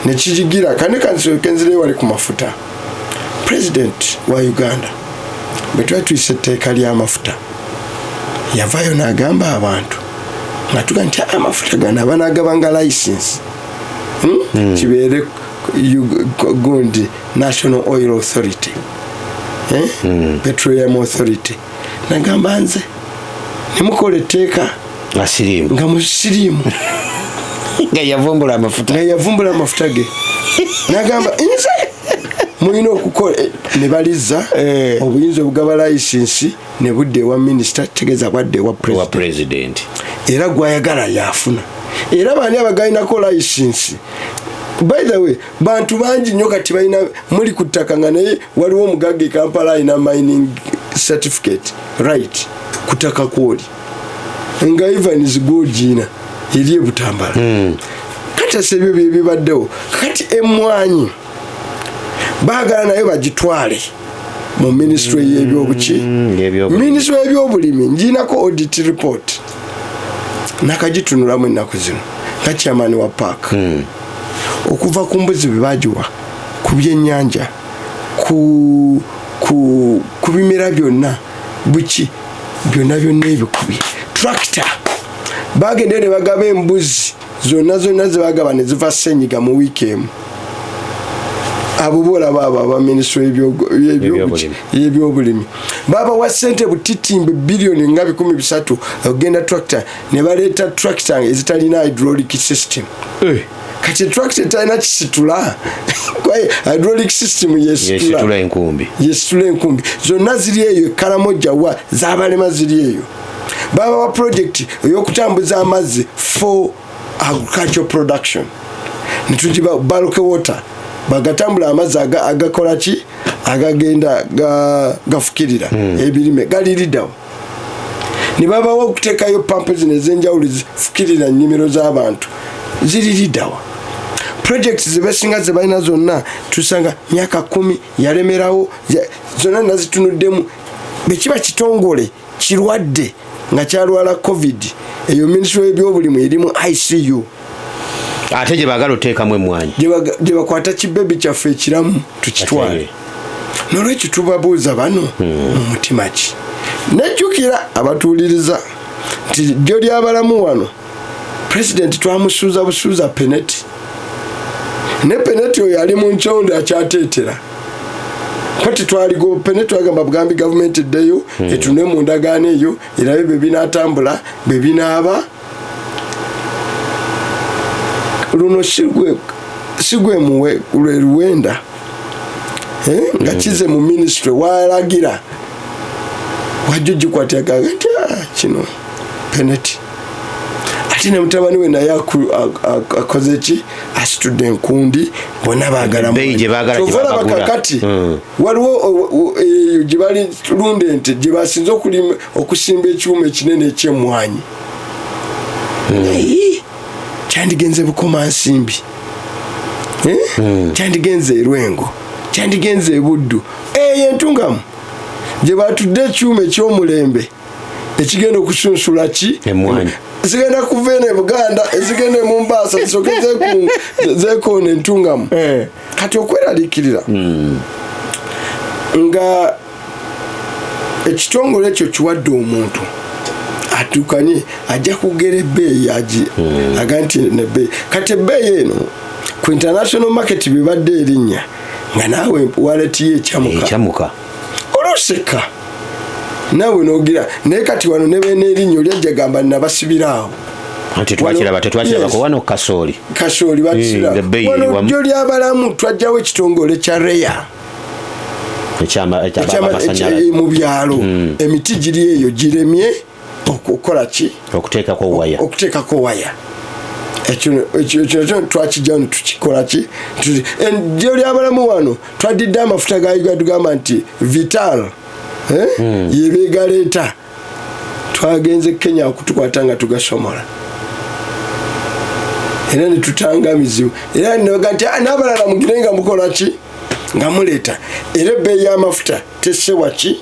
ne kigigira kandi kanzireyo wali ku mafuta President wa Uganda bwe twali tuyisa etteeka ly'amafuta yavaayo n'agamba abantu nga tuga nti amafuta gano abanagabanga license kibeere gundi National Oil Authority Petroleum Authority nagamba nze nemukola etteeka nga musirimu nga yavumbula amafuta ge nagamba nze mulina okukola ne baliza obuyinza obugaba license ne budde wa minister tegeza bwadde wa president era gwayagala yafuna era bani abagainako license by the way bantu bangi nnyo kati balina muli ku ttaka nga naye waliwo omugagga e Kampala alina mining certificate right ku ttaka kwoli nga Evans Gojina eri e Butambala kati asebyo byebibaddewo kati emwanyi baagala nayo bagitwale mu ministry y'ebyobuki ministry y'ebyobulimi njinako audit report nakagitunulamu ennaku zino nga chairman wa park okuva ku mbuzi bwe bagiwa ku byennyanja ku bimera byonna buki byonna ebikubye tractor bagende ne bagaba embuzi zonna ze bagaba ne ziva Senyiga mu wiikeemu abo bolaba aba ministry y'ebyobulimi baba wa sente butitimbe bilioni nga 13 ogenda tractor ne baleeta tractor ezitalina hydraulic system kati tractor talina kisitula kwaye hydraulic system yesitula enkumbi zonna ziri eyo Karamoja wa z'abalema ziri eyo baba wa project ey'okutambuza amazzi for agricultural production nitugiba bulk water bagatambula amazzi agakola ki agagenda gafukirira ebirime galiridawo ne babawo okuteekayo pampu zino ez'enjawulo zifukirira nnimiro z'abantu ziriridawa projects zebasinga ze balina zonna tusanga myaka 10 yalemerawo zonna nazitunuddemu bekiba kitongole kirwadde nga kyalwala covid eyo ministry y'ebyobulimu erimu ICU ate gye baagala oteekamu emwanyi gye bakwata kibebi kyaffe ekiramu tukitwale n'olwekyo tubabuuza bano mu mutima ki nejjukira abatuuliriza nti jjo ly'abalamu wano president twamusuuza busuuza peneti ne peneti oyo ali mu ncondo akyateetera kati twaligo peneti agamba bugambi gavumenti eddeyo etune mu ndagaano eyo erabe bwe binaatambula bwe binaaba luno sigwe muwe lwe luwenda nga kize mu ministry walagira wajjo gikwatyaga nti kino peneti ate ne mutabani we naye akoze ki asitudde enkundi bonna baagala muovala bakakati waliwo eyo gye bali lunde nti gye basinze okusimba ekyuma ekinene eky'emmwanyi kyandigenze Bukoma Nsimbi kyandigenze Erwengo kyandigenze Buddu entungamu gye batudde ekyuma eky'omulembe ekigenda okusunsula ki emwanyi zigenda kuva ene Buganda ezigenda mu Mombasa zisokeze ku zekone ntungamu kati okweraliikirira nga ekitongole ekyo kiwadde omuntu atukanye ajja kugera ebbeeyi aganti nebbeeyi kati ebbeeyi eno ku international market bibadde erinnya nga naawe wallet ye ekyamuka oloseka naawe nogira naye kati wano ne beena erinnya olyajja gamba nabasibiraawo tetwakiraba ko wano kasooli batusibira wano jjo lyabalamu twajjawo ekitongole kya reya mu byalo emiti giri eyo giremye okukola ki okuteekako waya ekyo twakijjawo netukikola ki jjo lyabalamu wano twadidde amafuta gayugatugamba nti vital yebegaleeta twagenze Kenya okutukwata nga tugasomola era netutangamizibwa era nnoga nti n'abalala mugire nga mukola ki nga muleeta era ebbeeyi y'amafuta tesewa ki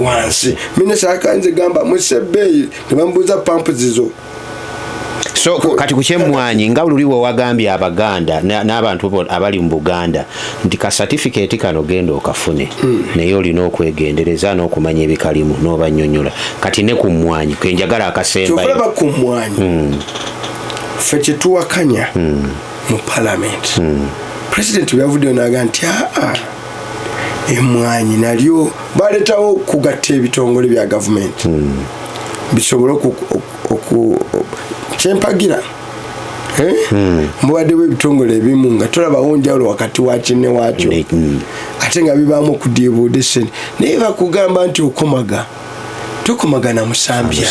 wansi minisita akanze gamba mwese ebbeeyi ne bamubuuza pampu zizo so kati ku kyemmwanyi nga luliwo wagambye Abaganda n'abantu abali mu Buganda nti ka certificate kano genda okafune naye olina okwegendereza n'okumanya ebikalimu n'obannyonnyola kati ne ku mmwanyi kenjagala akasembayo kyova ku mmwanyi ffe kyetuwakanya mu parliament president bweyavuddeyo n'aga nti emmwanyi nalyo baleetawo kugatta ebitongole bya gavumenti bisobole kyempagira muwaddewo ebitongole ebimu nga tolabawo njawulo wakati wa kinne waakyo ate nga bibaamu okudiibuuda essente naye bakugamba nti okomaga tokomaga na musambya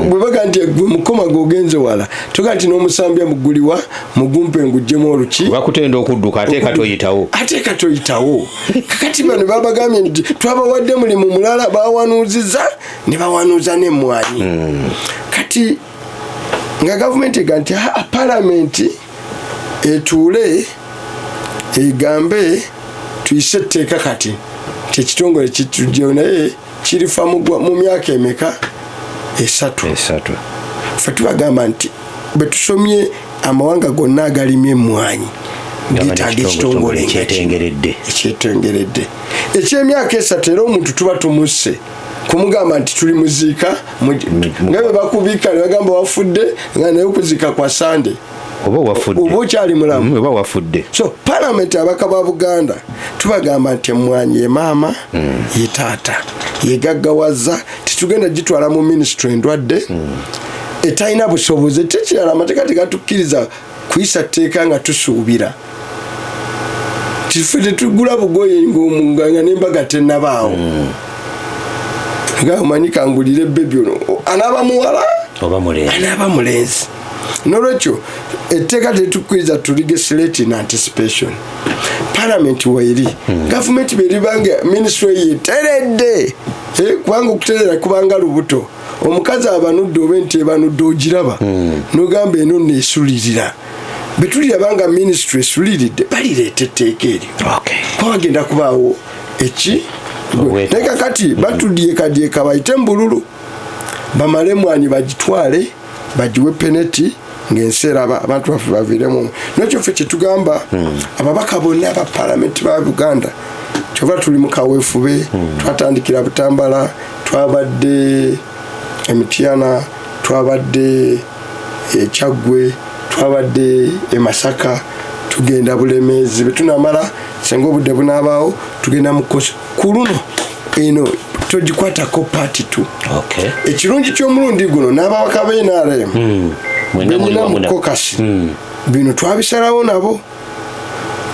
bwe baga nti gwe mukomaga ogenze wala toga nti n'omusambya muguliwa mugumpe ngugyemu oluki bakutenda okudduka ateeka toyitawo kakati bano babagambye nti twabawadde mulimu mulala bawanuuziza ne bawanuuza n'emmwanyi kati nga gavumenti ega nti palamenti etuule egambe tuyise etteeka kati nti ekitongole kitujjewo naye kirifa mu myaka emeka esatu ffe tubagamba nti bwe tusomye amawanga gonna agalimye emmwanyi getaaga ekitongole ekyetengeredde ekyemyaka esatu era omuntu tuba tumusse kumugamba nti tuli muziika nga bwe bakubiika ne bagamba wafudde nga naye okuziika kwa sande oba okyali mulamu so palamenti abaka ba Buganda tubagamba nti emmwanyi ye maama ye taata yegaggawaza titugenda gitwala mu ministry endwadde etalina busobozi tekirala amateeka tegatukkiriza kuyisa tteeka nga tusuubira tife tetugula bugoye nga n'embaga tennabaawo nga omanyi kangulire bebi ono anaaba muwala anaaba mulenzi n'olwekyo etteeka tetukkiriza to legislate in anticipation parliament wairi gavumenti beribanga ministry yeteredde kubanga okuterera kubanga lubuto omukazi abanudde oba ente ebanudde ogiraba n'ogamba eno neesulirira betulira banga ministry esuliridde balireeta etteeka eryo kuba bagenda kubaawo eki naye kakati batudyekadyeka bayite mu bululu bamale emmwanyi bagitwale bagiwe peneti ng'enseera abantu baffe baviiremu nakyo ffe kyetugamba ababaka bonna aba palamenti ba Buganda kyova tuli mu kaweefube twatandikira Butambala twabadde Emityana twabadde Kyaggwe twabadde Masaka tugenda Bulemeezi betunamala senga obudde bunaabaawo tugenda mu Kkoso ku luno eno togikwatako paati tu ekirungi ky'omulundi guno n'ababaka b'NRM benyina mu kokasi bino twabisalawo nabo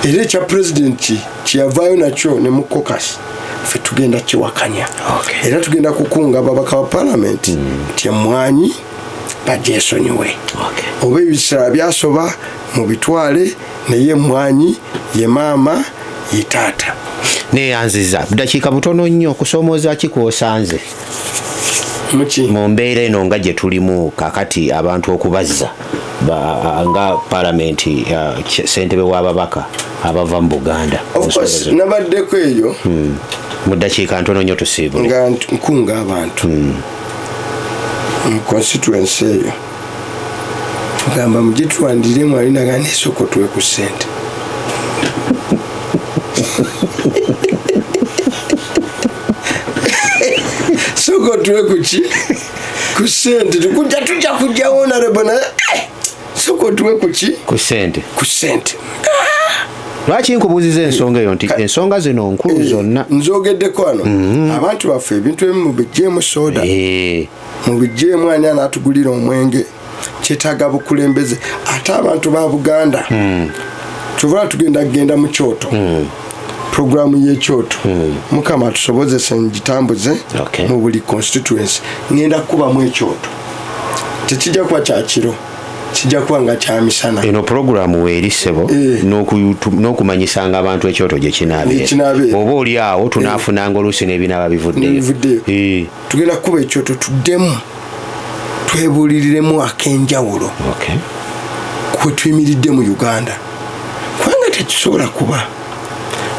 era ekya pulezidenti kyeyavaayo nakyo ne mu kokasi ffe tugenda kiwakanya era tugenda kukunga ababaka ba palamenti nti emmwanyi bagyesonyiwe oba ebiseera byasoba mu bitwale naye emmwanyi ye maama ye taata neyanziza budakiika butono nnyo okusoomooza ki kwosanze mu mbeera eno nga gye tulimu kakati abantu okubazza nga palamenti ssentebe w'ababaka abava mu Buganda nabaddeko eyo mu ddakiika ntono nnyo tusiibule nga nkunga abantu constituency eyo gamba mugitwandiremu alina gane soko tuwe ku ssente soko tuwe kuki ku ssente tujja kujja honorable na soko tuwe kuki ku ssente lwaki nkubuuziza ensonga eyo nti ensonga zino nkulu zonna nzogeddeko wano abantu baffe ebintu ebimu mubijjeemu soda mubijjeemu ani anaatugulira omwenge kyetaaga bukulembeze ate abantu ba Buganda kyova tugenda mu kyoto programu y'ekyoto mukama tusobozese ngitambuze mu buli constituency ngenda kubamu ekyoto tekijja kuba kyakiro kijja kuba nga kyamisana eno programu weeri ssebo n'okumanyisanga abantu ekyoto gye kinaabeera oba oli awo tunaafunanga oluusi n'ebinaaba bivuddeyo tugenda kuba ekyoto tuddemu twebuuliriremu ak'enjawulo kwe tuyimiridde mu Uganda kubanga tekisobola kuba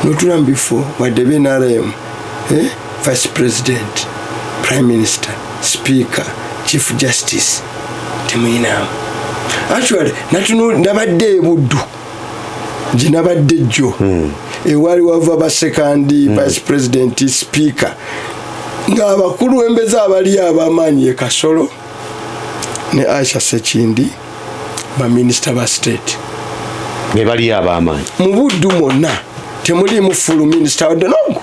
n'otula mu bifo wadde BNRM vice president prime minister speaker chief justice temuyinaamu actually nabadde ebuddu gye nabadde jjo ewali wava basekandi vice president speaker ng'abakulu embeza abali ab'amaanyi Kasolo ne Aisha Sekindi baminisita ba state be bali ab'amaanyi mu buddu mwonna temuliimu fulu minisita wadde nongo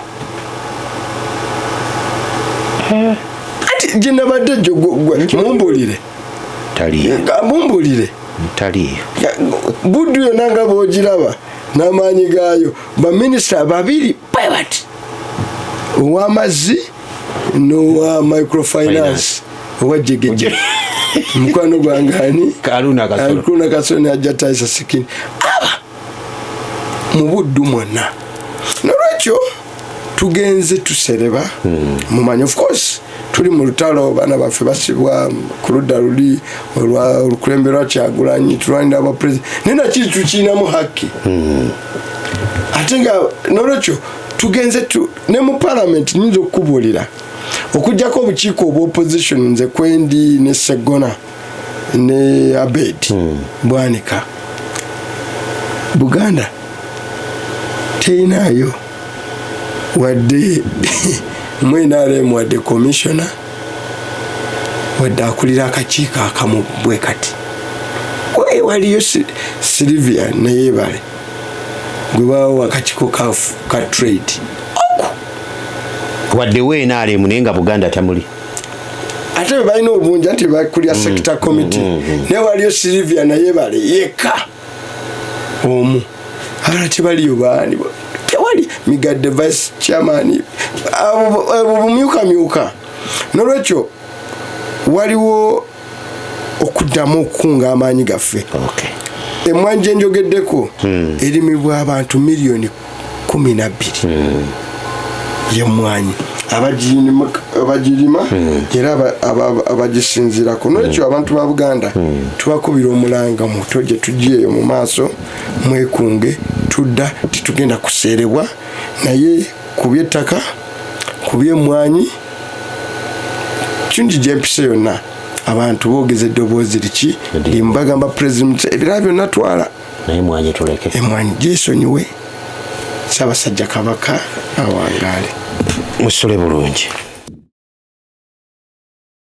ati gye nabadde jjo mumbulire mumbulire taliyo buddu yonna nga bw'ogiraba n'amaanyi gaayo baminisita babiri bwe bati ow'amazzi n'owa microfinance owa jjegeje mukwano gwangani Kaluna Kasolo ajja Taisa Sekindi aba mu buddu mwonna nolwekyo tugenze tusereba mumanyi of course tuli mu lutalo baana baffe basibwa ku ludda luli olukulembe lwa Kyagulanyi tulwanira aba president nena kiri tukiinamu hakki ate nga nolwekyo tugenze ne mu parliament nyinza okukubuulira okujjako obukiiko obw'opposition nze Kwendi ne Segona ne Abed Bwanika Buganda teinaayo wadde mwenaremu wadde commissioner wadde akulira akakiiko akamu bwe kati waliyo Sylvia neyebale gwe bawo akakiiko ka trade wadde weenaremu naye nga Buganda tamuli ate balina obungi nti bakulira sector committee ne waliyo Sylvia nayebale yekka omu abalala tebaliyo baani tewali Migadde vice chairman bumyukamyuka nolwekyo waliwo okuddamu okukunga amaanyi gaffe emmwanyi gye njogeddeko erimibwa abantu miliyoni 12 y'emmwanyi abagirima era abagisinzirako nolwekyo abantu ba Buganda tubakubira omulanga muto gye tugiyeyo mu maaso mwekunge tudda titugenda kuseerebwa naye ku by'ettaka ku by'emmwanyi kingi gy'empisa yonna abantu boogeza eddoboozi liki limbagamba president ebirala byonna twala naye emmwanyi tuleke emmwanyi gyesonyiwe Ssaabasajja Kabaka awangaale musole bulungi